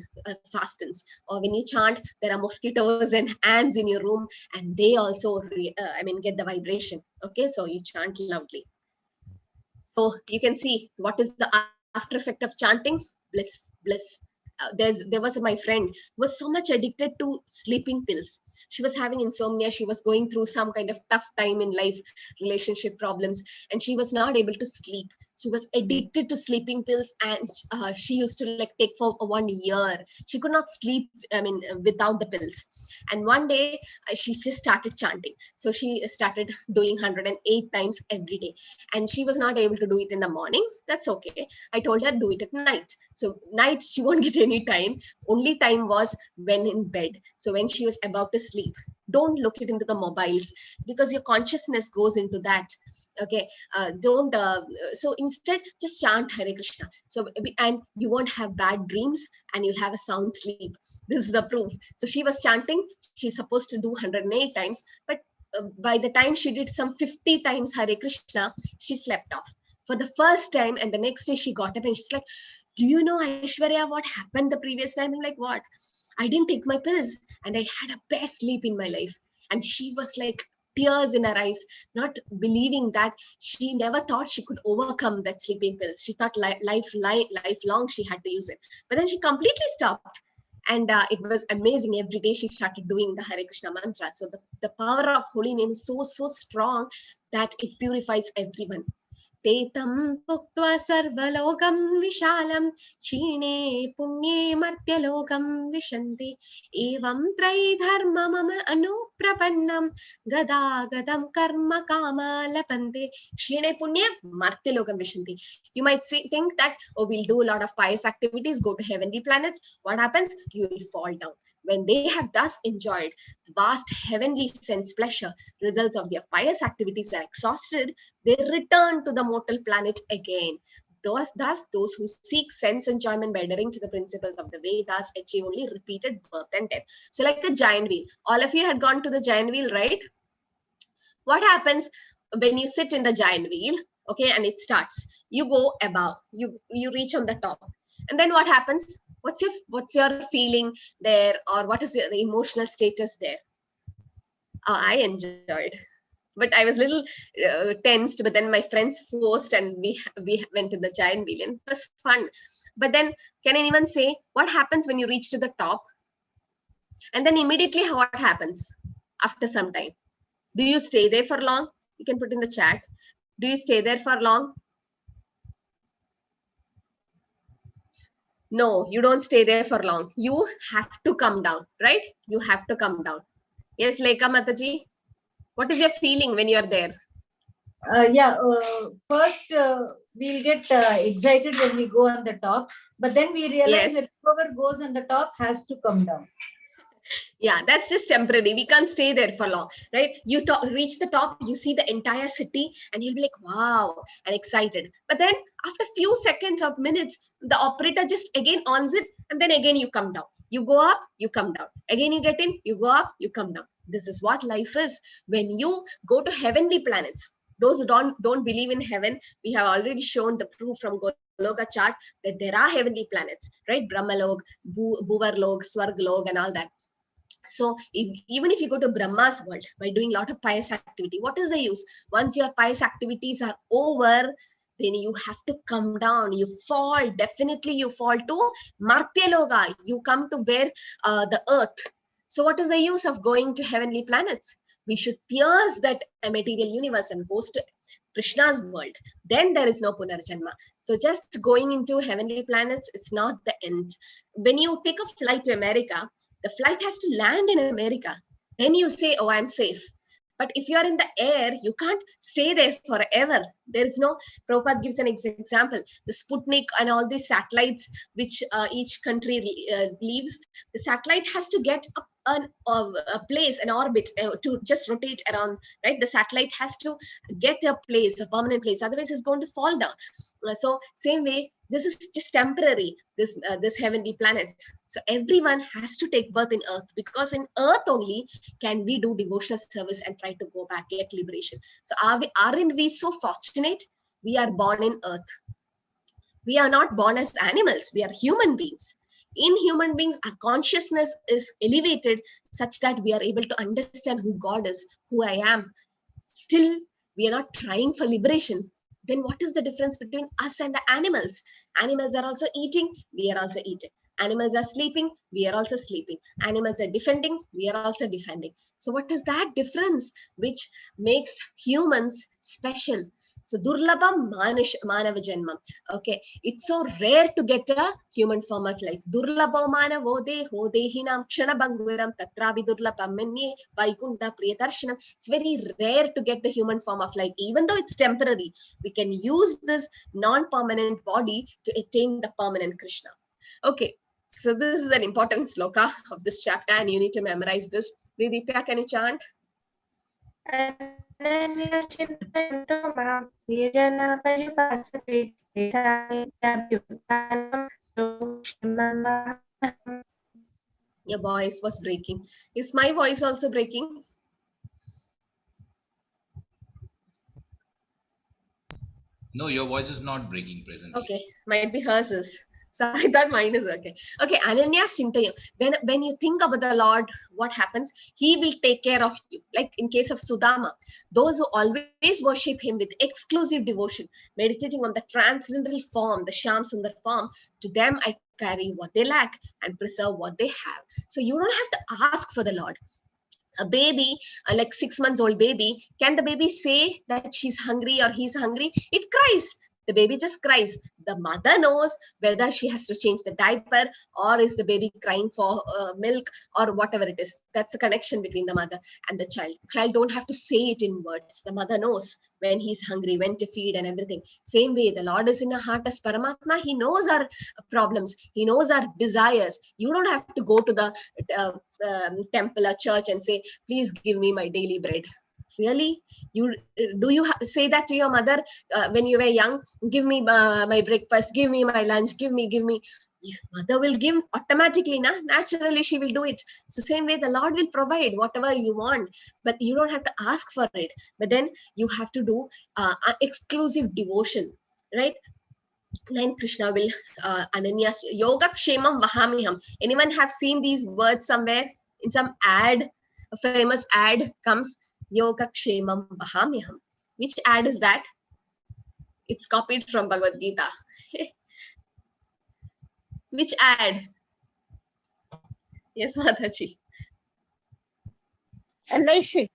fastens. Or when you chant, there are mosquitoes and ants in your room, and they also get the vibration. Okay, so you chant loudly. So you can see what is the after effect of chanting. Bliss. There was my friend who was so much addicted to sleeping pills. She was having insomnia. She was going through some kind of tough time in life, relationship problems, and she was not able to sleep. She was addicted to sleeping pills, and she used to take for 1 year. She could not sleep, without the pills. And one day she just started chanting. So she started doing 108 times every day, and she was not able to do it in the morning. That's okay. I told her, do it at night. So night she won't get any time. Only time was when in bed. So when she was about to sleep, don't look it into the mobiles, because your consciousness goes into that. Okay, don't. So instead, just chant Hare Krishna. So, and you won't have bad dreams, and you'll have a sound sleep. This is the proof. So she was chanting. She's supposed to do 108 times, but by the time she did some 50 times Hare Krishna, she slept off for the first time. And the next day she got up and she's like, do you know, Aishwarya, what happened the previous time? I'm like, what? I didn't take my pills and I had a best sleep in my life. And she was like, tears in her eyes, not believing that she never thought she could overcome that sleeping pills. She thought lifelong she had to use it. But then she completely stopped. And it was amazing. Every day she started doing the Hare Krishna mantra. So the power of holy name is so strong that it purifies everyone. Tetam puktva sarvalokam vishalam shine punye martyalokam vishanti evam trai dharma mama anuprapannam gadagadam karma kama lapante shine punye martyalokam vishanti. You might think that, oh, we'll do a lot of pious activities, go to heavenly planets. What happens? You will fall down. When they have thus enjoyed vast heavenly sense pleasure, results of their pious activities are exhausted, they return to the mortal planet again. Thus, those who seek sense enjoyment by adhering to the principles of the Vedas achieve only repeated birth and death. So like a giant wheel. All of you had gone to the giant wheel, right? What happens when you sit in the giant wheel? Okay, and it starts. You go above, you reach on the top. And then what happens? What's your feeling there, or what is your emotional status there? I enjoyed, but I was a little tensed. But then my friends forced, and we went to the giant wheel, and it was fun. But then, can anyone say what happens when you reach to the top? And then immediately, what happens after some time? Do you stay there for long? You can put in the chat. Do you stay there for long? No, you don't stay there for long. You have to come down, right? You have to come down. Yes, Lekha Mataji, what is your feeling when you're there? First we'll get excited when we go on the top, but then we realize that whoever goes on the top has to come down. Yeah, that's just temporary. We can't stay there for long, right? You reach the top, you see the entire city, and you'll be like, wow, and excited. But then after few seconds of minutes, the operator just again ons it, and then again you come down. You go up, you come down. Again you get in, you go up, you come down. This is what life is. When you go to heavenly planets, those who don't believe in heaven, we have already shown the proof from Goloka chart that there are heavenly planets, right? Brahmalok, Bhuvarlok, Swarglok, and all that. So even if you go to Brahma's world by doing a lot of pious activity, what is the use? Once your pious activities are over, then you have to come down. You fall. Definitely you fall to Martyaloka. You come to where the earth. So what is the use of going to heavenly planets? We should pierce that material universe and go to Krishna's world. Then there is no Punarjanma. So just going into heavenly planets, it's not the end. When you take a flight to America, the flight has to land in America. Then you say, oh, I'm safe. But if you are in the air, you can't stay there forever. There is no, Prabhupada gives an example, the Sputnik and all these satellites which each country leaves, the satellite has to get a place, an orbit to just rotate around, right? The satellite has to get a place, a permanent place, otherwise it's going to fall down. So same way, this is just temporary, this heavenly planet. So everyone has to take birth in earth, because in earth only can we do devotional service and try to go back, get liberation. So aren't we so fortunate? We are born in earth. We are not born as animals. We are human beings. In human beings, our consciousness is elevated such that we are able to understand who God is, who I am. Still, we are not trying for liberation. Then what is the difference between us and the animals? Animals are also eating, we are also eating. Animals are sleeping, we are also sleeping. Animals are defending, we are also defending. So what is that difference which makes humans special? So Durlabham Manava Janmam. Okay, it's so rare to get a human form of life. Durlabho Manavo Deho Dehinam Kshanabhangviram Tatravi Durlabham Manye Vaikunta Priyadarshanam. It's very rare to get the human form of life, even though it's temporary. We can use this non-permanent body to attain the permanent Krishna. Okay, so this is an important sloka of this chapter, and you need to memorize this. Didipya, can you chant? अनन्यचिन्तयन्तो मां ये जनाः पर्युपासते तेषां Your voice was breaking. Is my voice also breaking? No, your voice is not breaking presently. Okay, might be hers is. So I thought mine is okay. Okay, Ananya Chintayam. When you think about the Lord, what happens? He will take care of you. Like in case of Sudama, those who always worship him with exclusive devotion, meditating on the transcendental form, the Shyam Sundar form, to them I carry what they lack and preserve what they have. So you don't have to ask for the Lord. A baby, like 6 months old baby, can the baby say that she's hungry or he's hungry? It cries. The baby just cries. The mother knows whether she has to change the diaper, or is the baby crying for milk, or whatever it is. That's a connection between the mother and the child. The child don't have to say it in words. The mother knows when he's hungry, when to feed and everything. Same way, the Lord is in our heart as Paramatma. He knows our problems. He knows our desires. You don't have to go to the temple or church and say, please give me my daily bread. Really? You say that to your mother when you were young? Give me my breakfast, give me my lunch, give me. Your mother will give automatically, naturally she will do it. So same way the Lord will provide whatever you want, but you don't have to ask for it. But then you have to do exclusive devotion, right? Then Krishna will Ananya Yoga Kshemam Vahamiham. Anyone have seen these words somewhere in some ad? A famous ad comes, Yoga Kshemam Vahamiham. Which ad is that? It's copied from Bhagavad Gita. Which ad? Yes, Mataji. LIC.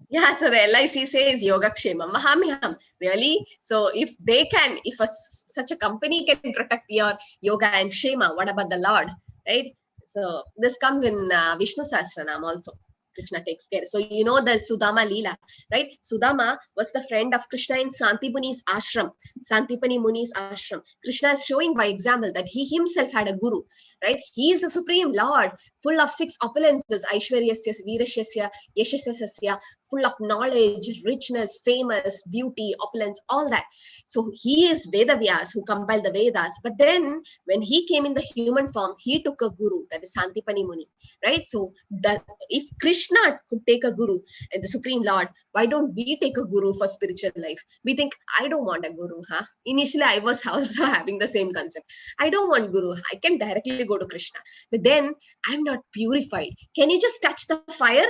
Yeah, so the LIC says Yoga Kshemam Vahamiham. Really? So if they can, if such a company can protect your yoga and Kshema, what about the Lord? Right? So this comes in Vishnu Sahasranam also. Krishna takes care. So you know the Sudama Leela, right? Sudama was the friend of Krishna in Santipani's ashram, Santipani Muni's ashram. Krishna is showing by example that he himself had a guru. right? He is the Supreme Lord, full of 6 opulences, Aishwaryasya, Veerashyasya, Yashasasya, full of knowledge, richness, famous, beauty, opulence, all that. So he is Vedavyas, who compiled the Vedas. But then when he came in the human form, he took a guru, that is Santipani Muni, right? So that if Krishna could take a guru and the Supreme Lord, why don't we take a guru for spiritual life? We think, I don't want a guru, huh? Initially, I was also having the same concept. I don't want guru. I can directly go to Krishna. But then I'm not purified. Can you just touch the fire?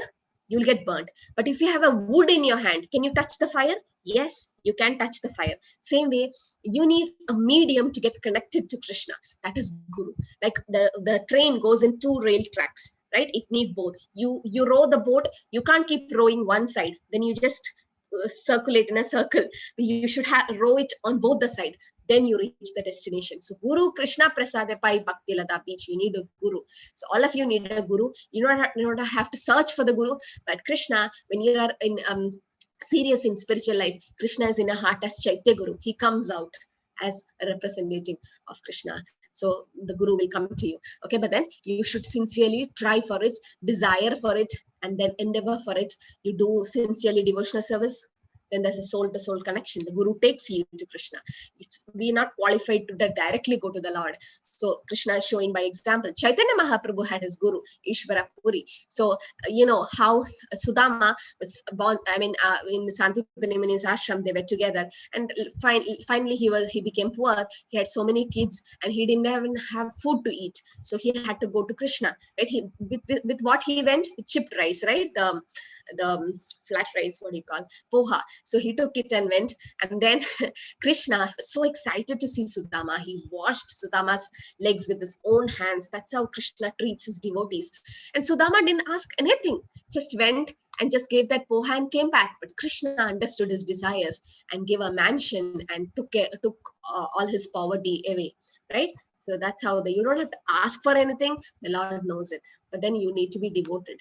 You'll get burnt. But if you have a wood in your hand, can you touch the fire? Yes, you can touch the fire. Same way, you need a medium to get connected to Krishna. That is guru. Like the train goes in 2 rail tracks, right? It needs both. You row the boat. You can't keep rowing one side. Then you just circulate in a circle. You should row it on both the side. Then you reach the destination. So Guru Krishna Prasadapai Bhakti Lata Beach, you need a guru. So all of you need a guru. You don't have to search for the guru, but Krishna, when you are in serious in spiritual life, Krishna is in a heart as Chaitya Guru. He comes out as a representative of Krishna. So the guru will come to you. Okay, but then you should sincerely try for it, desire for it, and then endeavor for it. You do sincerely devotional service, then there's a soul-to-soul connection. The guru takes you to Krishna. We're not qualified to directly go to the Lord. So Krishna is showing by example. Chaitanya Mahaprabhu had his guru, Ishvara Puri. So, you know, how Sudama was born, in Santipani Muni's ashram, they were together. And finally he became poor. He had so many kids and he didn't even have food to eat. So he had to go to Krishna. Right? With what he went? With chipped rice, right? The flat rice, what do you call? Poha. So he took it and went. And then Krishna was so excited to see Sudama. He washed Sudama's legs with his own hands. That's how Krishna treats his devotees. And Sudama didn't ask anything, just went and just gave that poha and came back. But Krishna understood his desires and gave a mansion and took all his poverty away, right? So that's how you don't have to ask for anything. The Lord knows it. But then you need to be devoted.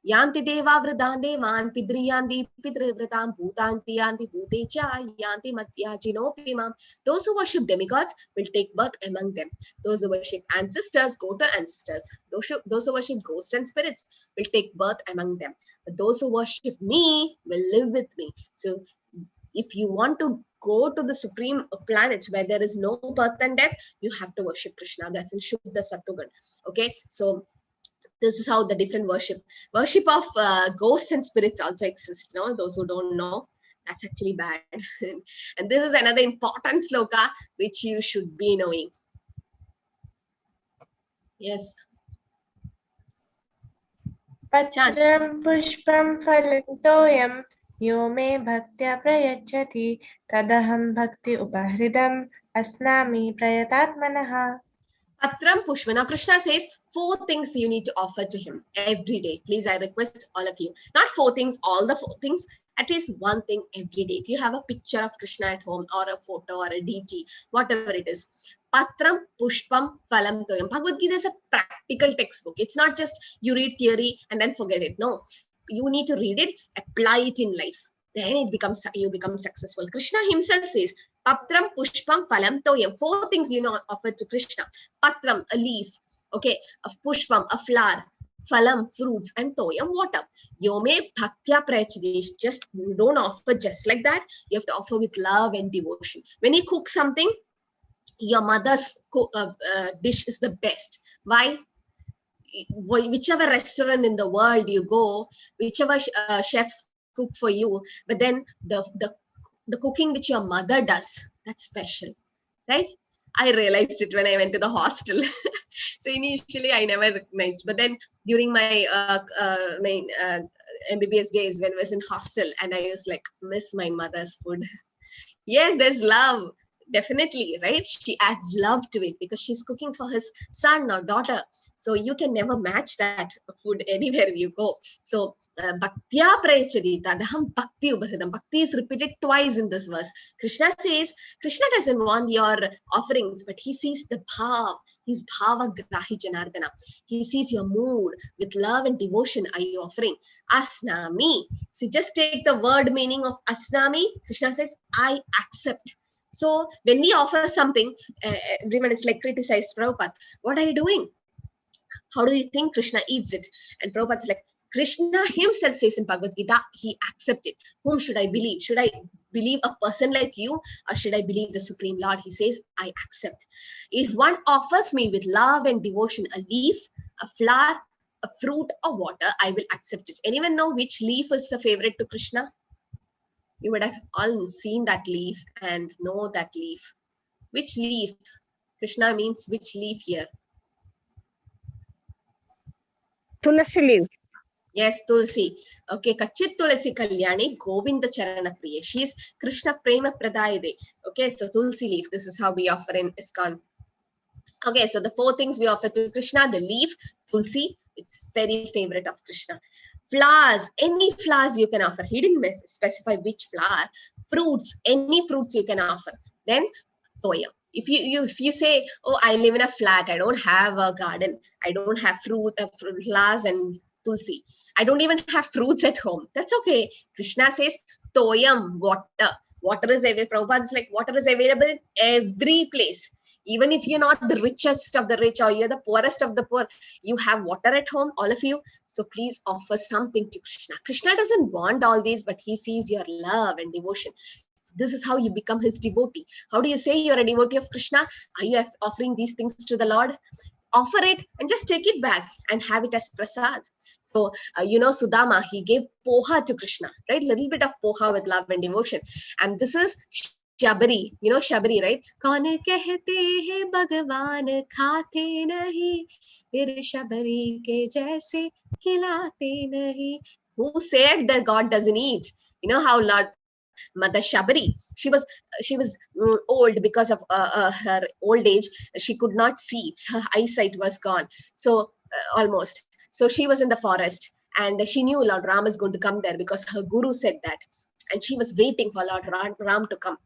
Yanti deva vridan devan pidriyanti pidrivritam bhutanti yanti bhutecha yanti matyajinopimam. Those who worship demigods will take birth among them. Those who worship ancestors go to ancestors. Those who worship ghosts and spirits will take birth among them. But those who worship me will live with me. So if you want to go to the supreme planets where there is no birth and death, you have to worship Krishna. That's in Shuddha Sattvagun. Okay, so this is how the different worship of ghosts and spirits also exist. No, those who don't know, that's actually bad. And this is another important sloka which you should be knowing. Yes. Patram pushpam phalam toyam yo me bhaktya prayachati tadaham bhakti upahridam asnami prayatatmanaha. Patram Pushpa. Now Krishna says 4 things you need to offer to him every day. Please, I request all of you. Not 4 things, all the 4 things. At least 1 thing every day. If you have a picture of Krishna at home or a photo or a deity, whatever it is. Patram Pushpam Phalam Toyam. Bhagavad Gita is a practical textbook. It's not just you read theory and then forget it. No, you need to read it, apply it in life. Then you become successful. Krishna himself says, Patram Pushpam Phalam Toyam. 4 things you know offer to Krishna. Patram, a leaf. Okay, a Pushpam, a flower. Phalam, fruits, and Toyam, water. Yome Bhaktya Prachadi. Just don't offer just like that. You have to offer with love and devotion. When you cook something, your mother's dish is the best. Why? Whichever restaurant in the world you go, whichever chefs cook for you, but then the cooking which your mother does, that's special, right? I realized it when I went to the hostel. So initially I never recognized, but then during my MBBS days when I was in hostel, and I was like, miss my mother's food. Yes, there's love. Definitely, right? She adds love to it because she's cooking for his son or daughter. So you can never match that food anywhere you go. So Bhaktya Prayachadi Tadaham Bhakti Ubhridam. Bhakti is repeated twice in this verse. Krishna says, Krishna doesn't want your offerings, but he sees the bhav. He's Bhava Grahi Janardana. He sees your mood. With love and devotion are you offering. Asnami. So just take the word meaning of Asnami. Krishna says, I accept. So when we offer something, everyone is like criticized Prabhupada. What are you doing? How do you think Krishna eats it? And Prabhupada is like, Krishna himself says in Bhagavad Gita, he accepted. Whom should I believe? Should I believe a person like you, or should I believe the Supreme Lord? He says, I accept. If one offers me with love and devotion a leaf, a flower, a fruit, or water, I will accept it. Anyone know which leaf is the favorite to Krishna? You would have all seen that leaf and know that leaf. Which leaf? Krishna means which leaf here? Tulasi leaf. Yes, Tulsi. Okay, Kachit Tulasi Kalyani, Govinda Charana Priya. She is Krishna Prema Pradayade. Okay, so Tulsi leaf. This is how we offer in ISKCON. Okay, so the 4 things we offer to Krishna: the leaf, Tulsi, it's very favorite of Krishna. Flowers, any flowers you can offer. He didn't specify which flower. Fruits, any fruits you can offer. Then toya. If you say, oh, I live in a flat, I don't have a garden, I don't have flowers and tulsi, I don't even have fruits at home, that's okay. Krishna says toyam, water. Water is available. Prabhupada is like, water is available in every place. Even if you're not the richest of the rich or you're the poorest of the poor, you have water at home, all of you. So please offer something to Krishna. Krishna doesn't want all these, but he sees your love and devotion. This is how you become his devotee. How do you say you're a devotee of Krishna? Are you offering these things to the Lord? Offer it and just take it back and have it as prasad. So, Sudama, he gave poha to Krishna, right? Little bit of poha with love and devotion. And this is Shabari. You know Shabari, right? Kaun kehte hai Bhagwan khate nahi, fir Shabari ke jaise khilate nahi. Who said that God doesn't eat? You know how Lord Mother Shabari, she was old because of her old age. She could not see. Her eyesight was gone. So almost. So she was in the forest and she knew Lord Ram is going to come there because her guru said that. And she was waiting for Lord Ram to come.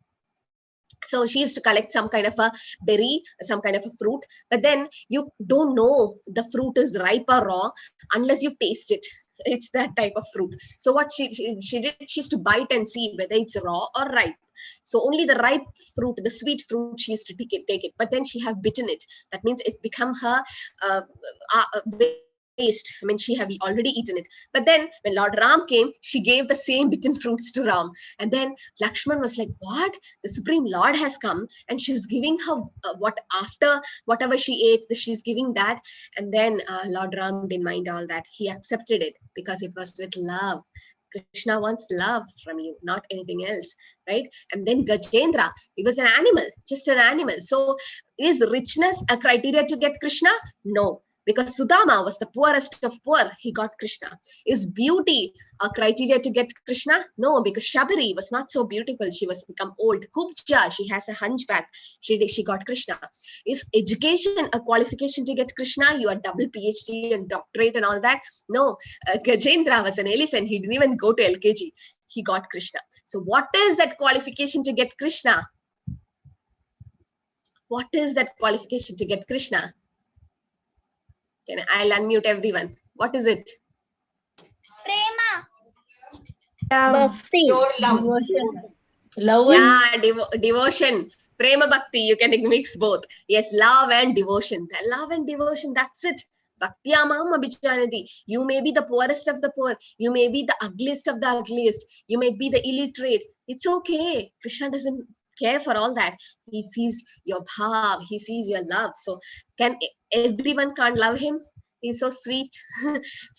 So she used to collect some kind of a berry, some kind of a fruit. But then you don't know the fruit is ripe or raw unless you taste it. It's that type of fruit. So what she did, she used to bite and see whether it's raw or ripe. So only the ripe fruit, the sweet fruit, she used to take it. But then she have bitten it. That means it become her waste. I mean, she have already eaten it. But then when Lord Ram came, she gave the same bitten fruits to Ram. And then Lakshman was like, what? The Supreme Lord has come and she's giving her what after whatever she ate, she's giving that. And then Lord Ram didn't mind all that. He accepted it because it was with love. Krishna wants love from you, not anything else, right? And then Gajendra, he was an animal, just an animal. So is richness a criteria to get Krishna? No. Because Sudama was the poorest of poor, he got Krishna. Is beauty a criteria to get Krishna? No, because Shabari was not so beautiful. She was become old. Kubja, she has a hunchback. She got Krishna. Is education a qualification to get Krishna? You are double PhD and doctorate and all that? No, Gajendra was an elephant. He didn't even go to LKG. He got Krishna. So what is that qualification to get Krishna? What is that qualification to get Krishna? I'll unmute everyone. What is it? Prema. Bhakti. Love. Yeah, devotion. Prema Bhakti. You can mix both. Yes, love and devotion. Love and devotion, that's it. Bhaktyamam abhijanati. You may be the poorest of the poor. You may be the ugliest of the ugliest. You may be the illiterate. It's okay. Krishna doesn't care for all that. He sees your bhav. He sees your love. So everyone can't love him? He's so sweet.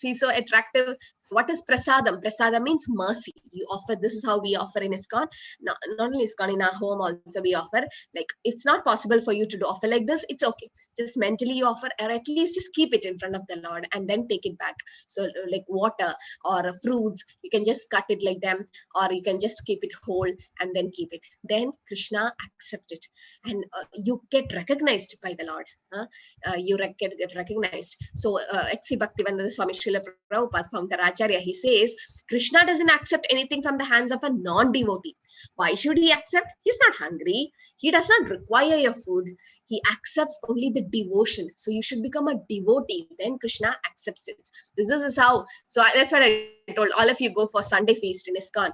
He's so attractive. What is prasadam? Prasadam means mercy. You offer, this is how we offer in ISKCON. Not only ISKCON, in our home also we offer. Like, it's not possible for you to do offer like this. It's okay. Just mentally you offer, or at least just keep it in front of the Lord and then take it back. So like water or fruits, you can just cut it like them, or you can just keep it whole and then keep it. Then Krishna accept it. And you get recognized by the Lord. You get recognized. So X.C. Bhaktivedanta Swami Srila Prabhupada, founder Acharya, he says, Krishna doesn't accept anything from the hands of a non-devotee. Why should he accept? He's not hungry. He does not require your food. He accepts only the devotion. So you should become a devotee, then Krishna accepts it. This is how. So that's what I told all of you. Go for Sunday feast in ISKCON.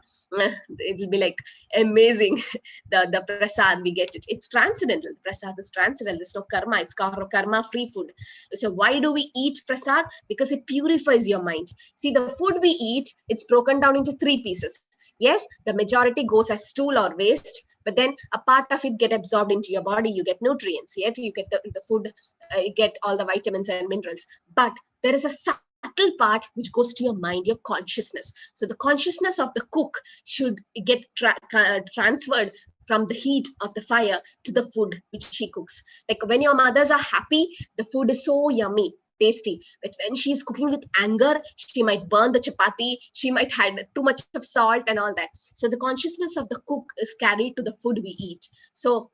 It will be like amazing. The prasad we get it. It's transcendental. Prasad is transcendental. There's no karma. It's karma free food. So why do we eat prasad? Because it purifies your mind. See, the food we eat, it's broken down into 3 pieces. Yes, the majority goes as stool or waste, but then a part of it get absorbed into your body. You get nutrients. Yet you get the food, you get all the vitamins and minerals. But there is a subtle part which goes to your mind, your consciousness. So the consciousness of the cook should get transferred from the heat of the fire to the food which she cooks. Like when your mothers are happy, the food is so yummy, tasty. But when she's cooking with anger, she might burn the chapati, she might had too much of salt and all that. So the consciousness of the cook is carried to the food we eat. So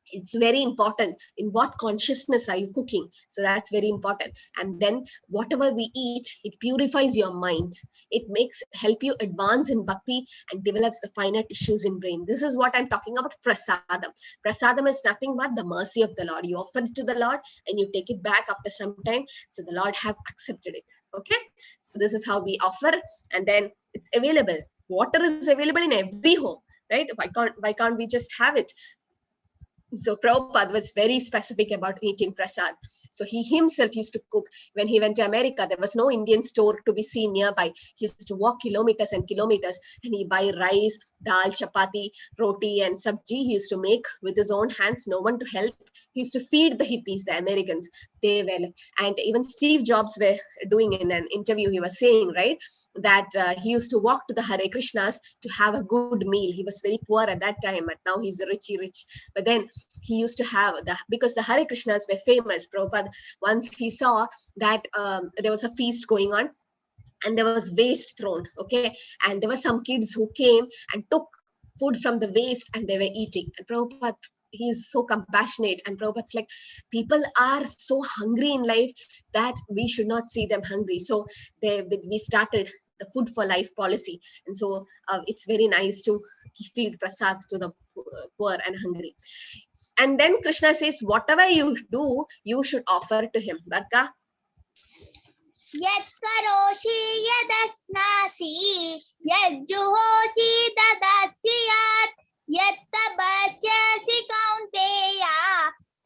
it's very important in what consciousness are you cooking. So that's very important. And then whatever we eat, it purifies your mind. It makes help you advance in bhakti and develops the finer tissues in brain. This is what I'm talking about. Prasadam. Prasadam is nothing but the mercy of the Lord. You offer it to the Lord and you take it back after some time. So the Lord have accepted it. Okay. So this is how we offer, and then it's available. Water is available in every home, right? Why can't we just have it? So Prabhupada was very specific about eating prasad. So he himself used to cook. When he went to America, there was no Indian store to be seen nearby. He used to walk kilometers and kilometers, and he buy rice, dal, chapati, roti, and sabji. He used to make with his own hands, no one to help. He used to feed the hippies, the Americans. They were, and even Steve Jobs were doing in an interview, he was saying, right, that he used to walk to the Hare Krishnas to have a good meal. He was very poor at that time, but now he's rich. But then he used to have because the Hare Krishnas were famous. Prabhupada, once he saw that there was a feast going on and there was waste thrown, okay, and there were some kids who came and took food from the waste and they were eating. And Prabhupada, he's so compassionate, and Prabhupada's like, people are so hungry in life that we should not see them hungry. So we started the Food for Life policy, and so it's very nice to feed prasad to the poor and hungry. And then Krishna says, whatever you do, you should offer to him. Barka? Yat karoshi yadasnasi yad juhoshi dadasyat yat tabasyasi kaunteya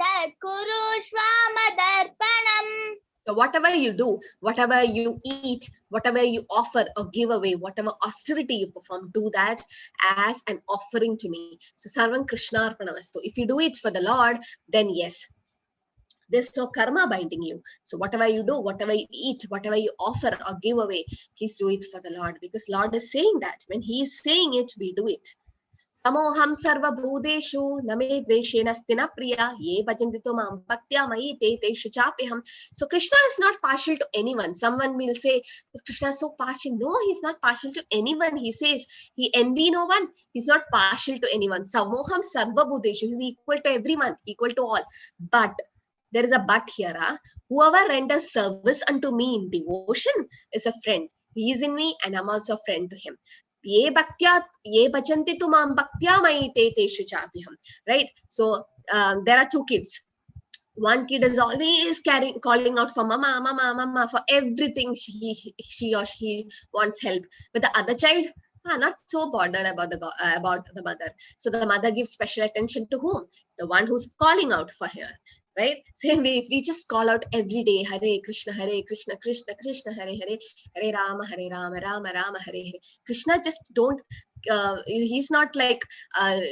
tad kurushva madarpanam. So whatever you do, whatever you eat, whatever you offer or give away, whatever austerity you perform, do that as an offering to me. So Sarvam Krishna Arpanamastu. If you do it for the Lord, then yes, there's no karma binding you. So whatever you do, whatever you eat, whatever you offer or give away, please do it for the Lord, because Lord is saying that. When he is saying it, we do it. Samoham sarva bhudeshu name dveshena stina priya ye bhajantitu mam bhaktya mayi te teshu chapeham. So Krishna is not partial to anyone. Someone will say Krishna is so partial. No, he's not partial to anyone. He says he envy no one. He's not partial to anyone. Samoham sarva bhudeshu. He's equal to everyone, equal to all. But there is a but here. Whoever renders service unto me in devotion is a friend. He is in me and I'm also a friend to him. Ye bhajanti tu mam bhaktya mayi te teshu chapiham. Right? So there are 2 kids. One kid is always calling out for mama for everything. She or he wants help. But the other child, not so bothered about the mother. So the mother gives special attention to whom? The one who's calling out for her. Right? Same way, if we just call out every day, Hare Krishna, Krishna Krishna, Hare Hare, Hare Rama, Rama Rama, Hare Hare. Krishna just don't, he's not like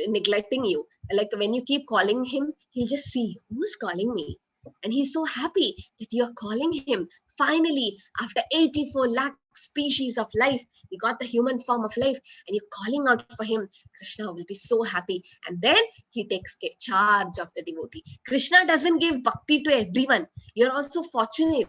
neglecting you. Like when you keep calling him, he'll just see who's calling me. And he's so happy that you're calling him. Finally, after 84 lakh species of life, he got the human form of life and you're calling out for him. Krishna will be so happy. And then he takes charge of the devotee. Krishna doesn't give bhakti to everyone. You're also fortunate.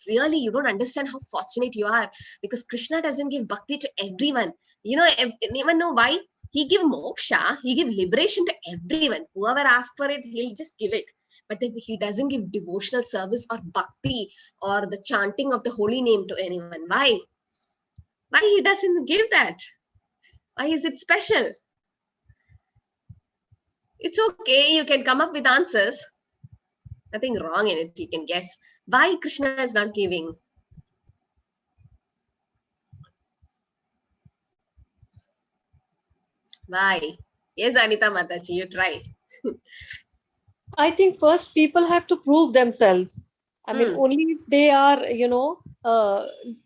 Really, you don't understand how fortunate you are, because Krishna doesn't give bhakti to everyone. You know, anyone know why? He give moksha, he give liberation to everyone. Whoever asks for it, he'll just give it. But if he doesn't give devotional service or bhakti or the chanting of the holy name to anyone, why? Why he doesn't give that? Why is it special? It's okay, you can come up with answers. Nothing wrong in it. You can guess. Why Krishna is not giving? Why? Yes, Anita Mataji, you try. I think first people have to prove themselves. I mean, only if they are,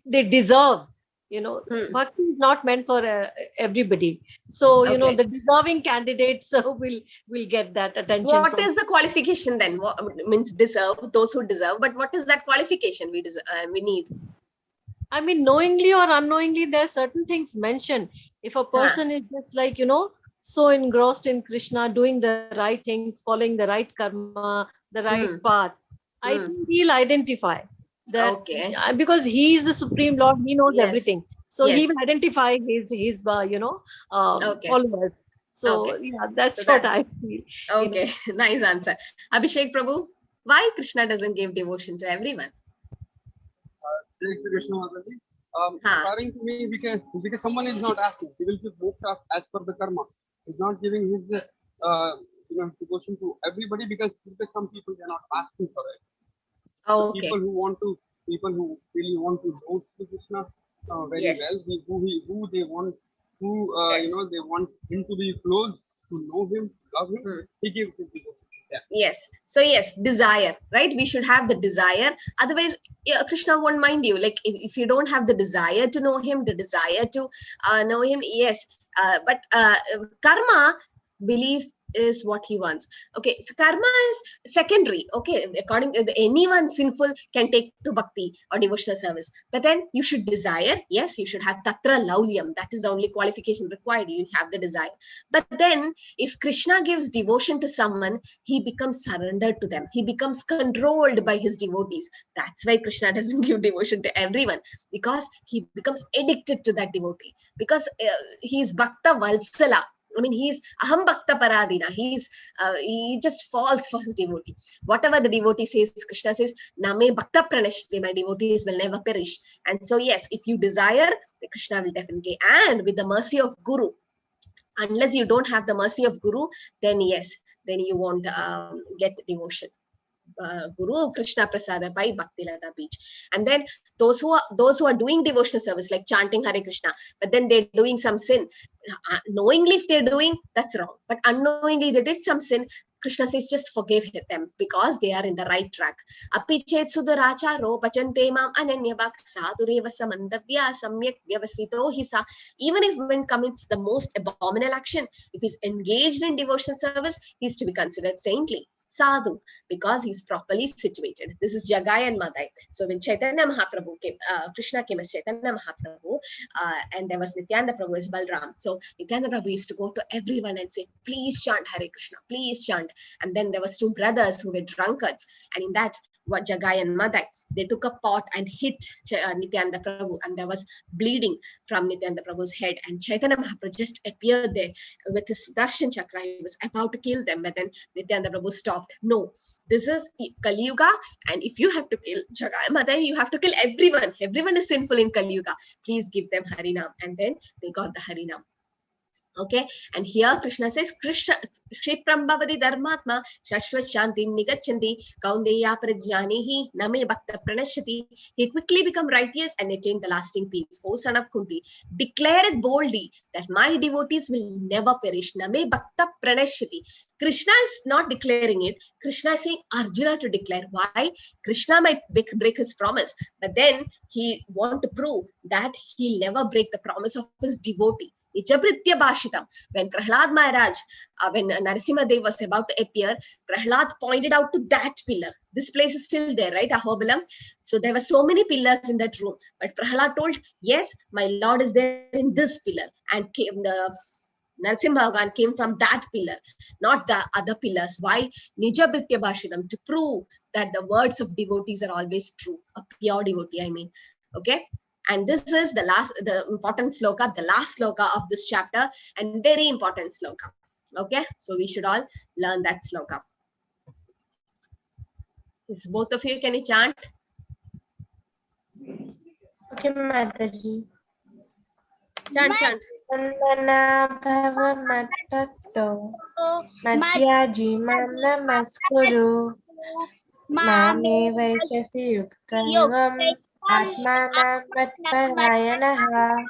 they deserve, bhakti is not meant for everybody. So, the deserving candidates will get that attention. What is the qualification then? What means deserve, those who deserve, but what is that qualification we need? I mean, knowingly or unknowingly, there are certain things mentioned. If a person is just like, so engrossed in Krishna, doing the right things, following the right karma, the right path, I think he'll identify that because he is the Supreme Lord, he knows everything. So he will identify his followers. So that's what I feel. Okay, nice answer. Abhishek Prabhu, why Krishna doesn't give devotion to everyone? According to me, because someone is not asking, he will give moksha as per the karma. He's not giving his devotion to everybody because some people they are not asking for it. People who really want to know Shri Krishna very well, who they want, they want him to be close, to know him, love him. He gives his devotion. Yes. So yes, desire, right? We should have the desire. Otherwise, Krishna won't mind you. Like if you don't have the desire to know him, the desire to know him, yes. But karma, belief is what he wants. Okay, so karma is secondary. Okay, according to anyone sinful can take to bhakti or devotional service. But then you should desire. Yes, you should have tatra laulyam. That is the only qualification required. You have the desire. But then if Krishna gives devotion to someone, he becomes surrendered to them. He becomes controlled by his devotees. That's why Krishna doesn't give devotion to everyone, because he becomes addicted to that devotee. Because he is Bhakta Valsala. I mean, he's Aham Bhakta Paradina. He just falls for his devotee. Whatever the devotee says, Krishna says, Name Bhakta Pranashti, my devotees will never perish. And so, yes, if you desire, the Krishna will definitely. And with the mercy of Guru, unless you don't have the mercy of Guru, then yes, then you won't get devotion. Guru Krishna Prasada by Bhakti Lata Beach. And then those who are doing devotional service, like chanting Hare Krishna, but then they're doing some sin, knowingly if they're doing, that's wrong. But unknowingly they did some sin, Krishna says just forgive them because they are in the right track. Apichet sudharacharo pachante mam ananyabhak sadureva samandavya samyak vyavasito hisa. Even if one commits the most abominable action, if he's engaged in devotional service, he's to be considered saintly. Sadhu, because he's properly situated. This is Jagai and Madai. So when Chaitanya Mahaprabhu came, Krishna came as Chaitanya Mahaprabhu, and there was Nityananda Prabhu as Balram. So Nityananda Prabhu used to go to everyone and say, please chant Hare Krishna, please chant. And then there was two brothers who were drunkards, and in that, what Jagai and Madai, they took a pot and hit Nityananda Prabhu, and there was bleeding from Nityananda Prabhu's head, and Chaitanya Mahaprabhu just appeared there with his Sudarshan Chakra. He was about to kill them, but then Nityananda Prabhu stopped. No, this is Kali Yuga, and if you have to kill Jagai and Madai, you have to kill everyone. Everyone is sinful in Kali Yuga. Please give them Harinam. And then they got the Harinam. Okay, and here Krishna says, Kshipram bhavati dharmatma shashvat shantim nigachanti kaundeya prajjanihi name bhakta pranashati. He quickly become righteous and attain the lasting peace. O son of Kunti, declare it boldly that my devotees will never perish. Name bhakta pranashati. Krishna is not declaring it. Krishna is saying Arjuna to declare. Why? Krishna might break his promise, but then he want to prove that he'll never break the promise of his devotee. Ijabritya Bhashitam. When Prahlad Maharaj, when Narasimha Dev was about to appear, Prahlad pointed out to that pillar. This place is still there, right? Ahobilam. So there were so many pillars in that room. But Prahlad told, yes, my Lord is there in this pillar. And Narasimha Bhagavan came from that pillar, not the other pillars. Why? Nijabritya Bhashitam. To prove that the words of devotees are always true. A pure devotee, I mean. Okay. And this is the important sloka, the last sloka of this chapter, and very important sloka. Okay, so we should all learn that sloka. It's both of you, can you chant? Okay, Mataji. Chant. Vandana bhava mattato, madhyaji mam namaskuru, मामे वैश्यसि युक्तैवम् आत्मानं मत्परायणः.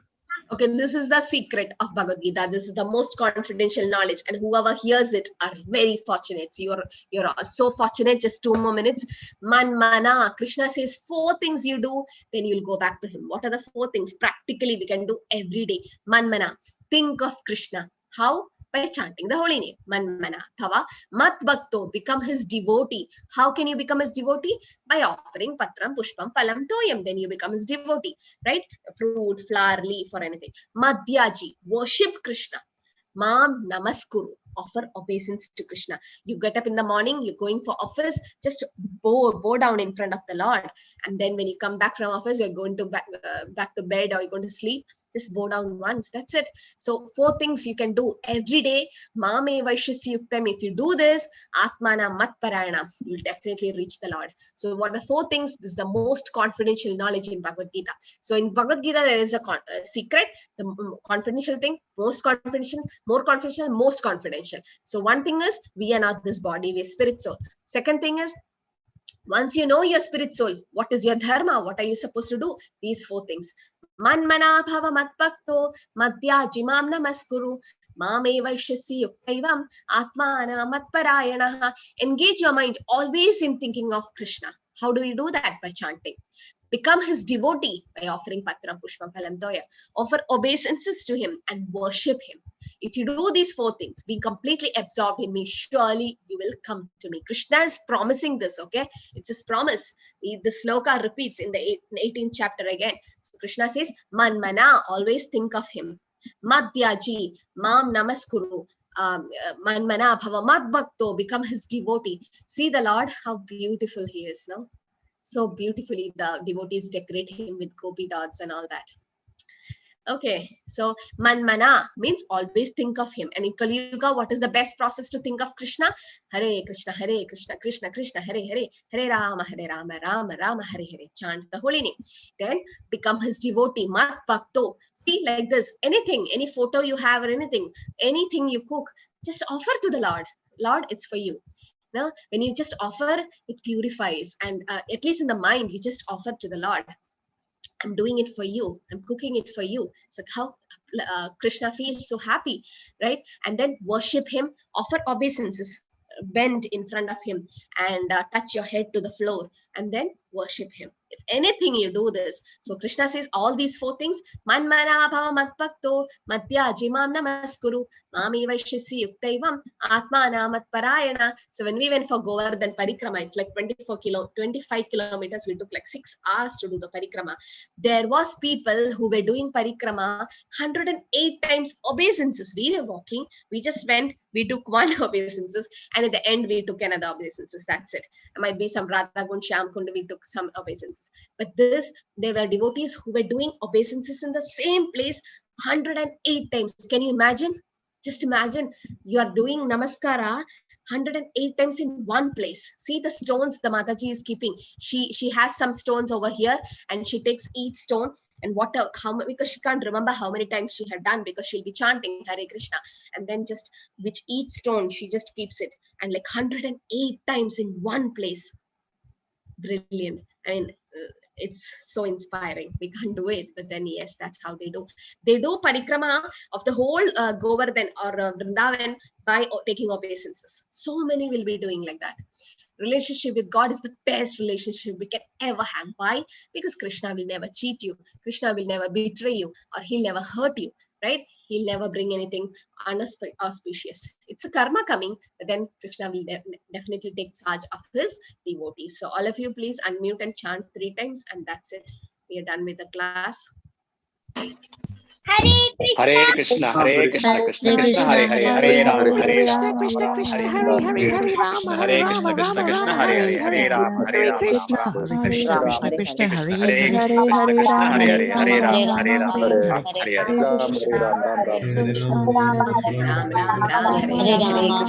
Okay, this is the secret of Bhagavad Gita. This is the most confidential knowledge, and whoever hears it are very fortunate. So you're all so fortunate. Just 2 more minutes. Man mana. Krishna says 4 things you do, then you'll go back to him. What are the 4 things practically we can do every day? Man mana. Think of Krishna. How? By chanting the holy name. Man mana. Thava mat bhakto. Become his devotee. How can you become his devotee? By offering patram, pushpam, phalam, toyam. Then you become his devotee, right? Fruit, flower, leaf, or anything. Madhyaji. Worship Krishna. Mam namaskuru. Offer obeisance to Krishna. You get up in the morning, you're going for office, just bow down in front of the Lord. And then when you come back from office, you're going to back to bed or you're going to sleep, just bow down once. That's it. So 4 things you can do every day. Mame vaishyasya yuktam. If you do this, atmana matparayana, you'll definitely reach the Lord. So what are the 4 things? This is the most confidential knowledge in Bhagavad Gita. So in Bhagavad Gita, there is a secret, the confidential thing, most confidential, more confidential, most confidential. So one thing is, we are not this body, we are spirit soul. Second thing is, once you know your spirit soul, what is your dharma? What are you supposed to do? These 4 things. Man mana bhava mat bhakto madhyaji mam namaskuru mame vaishyasya yuktaivam atmana matparayana. Engage your mind always in thinking of Krishna. How do you do that? By chanting. Become his devotee by offering patram, pushpam, phalam, toya. Offer obeisances to him and worship him. If you do these 4 things, be completely absorbed in me, surely you will come to me. Krishna is promising this, okay? It's his promise. The sloka repeats in the 18th chapter again. So Krishna says, man mana, always think of him. Madhyaji, mam namaskuru. Man mana bhava mad bhakto, become his devotee. See the Lord, how beautiful he is, no? So beautifully the devotees decorate him with gopi dots and all that. Okay, so man mana means always think of him. And in Kali Yuga, what is the best process to think of Krishna? Hare Krishna, Krishna Krishna, Hare Hare, Hare Rama, Rama Rama, Hare Hare. Chant the holy name. Then become his devotee. Mat bhakto. See, like this, anything, any photo you have or anything you cook, just offer to the Lord. Lord, it's for you. Now, when you just offer, it purifies. And at least in the mind, you just offer to the Lord. I'm doing it for you. I'm cooking it for you. So how Krishna feels so happy, right? And then worship him, offer obeisances, bend in front of him and touch your head to the floor and then worship him. If anything you do this, so Krishna says all these 4 things, man mana bhava mat bhakto madhyaji mam namaskuru mame vaishyasya yuktaivam atmana matparayana. So when we went for Govardhan Parikrama, it's like 25 kilometers, we took like 6 hours to do the Parikrama. There was people who were doing Parikrama 108 times obeisances. We were walking, we just went, we took 1 obeisances, and at the end we took another obeisances. That's it. There might be some Radha Kund, Shyam Kund, we took some obeisances. But they were devotees who were doing obeisances in the same place 108 times. Can you imagine? Just imagine you are doing namaskara 108 times in one place. See the stones the Mataji is keeping. She has some stones over here and she takes each stone and because she can't remember how many times she had done, because she'll be chanting Hare Krishna, and then just with each stone she just keeps it, and like 108 times in one place. Brilliant. I mean, it's so inspiring. We can't do it, but then yes, that's how they do. They do parikrama of the whole Govardhan or Vrindavan by taking obeisances. So many will be doing like that. Relationship with God is the best relationship we can ever have. Why? Because Krishna will never cheat you. Krishna will never betray you, or he'll never hurt you, right? He'll never bring anything auspicious. It's a karma coming, but then Krishna will definitely take charge of his devotees. So all of you, please unmute and chant 3 times, and that's it. We are done with the class. Hare Krishna, Hare Krishna, Krishna Krishna, Hare Hare, Hare Rama, Hare Rama, Krishna Krishna, Hare Hare Rama, Hare Krishna, Krishna Krishna, Hare Hare, Hare Rama, Hare Rama, Krishna, Krishna Krishna, Krishna, Krishna Hare Hare Krishna, Hare, Krishna Hare Krishna, Rama, Hare Hare, Hare Rama, Hare Rama, Hare Hare Hare. Ram, Hare Ram, Ram Ram. Ram Ram Ram Hare Hare.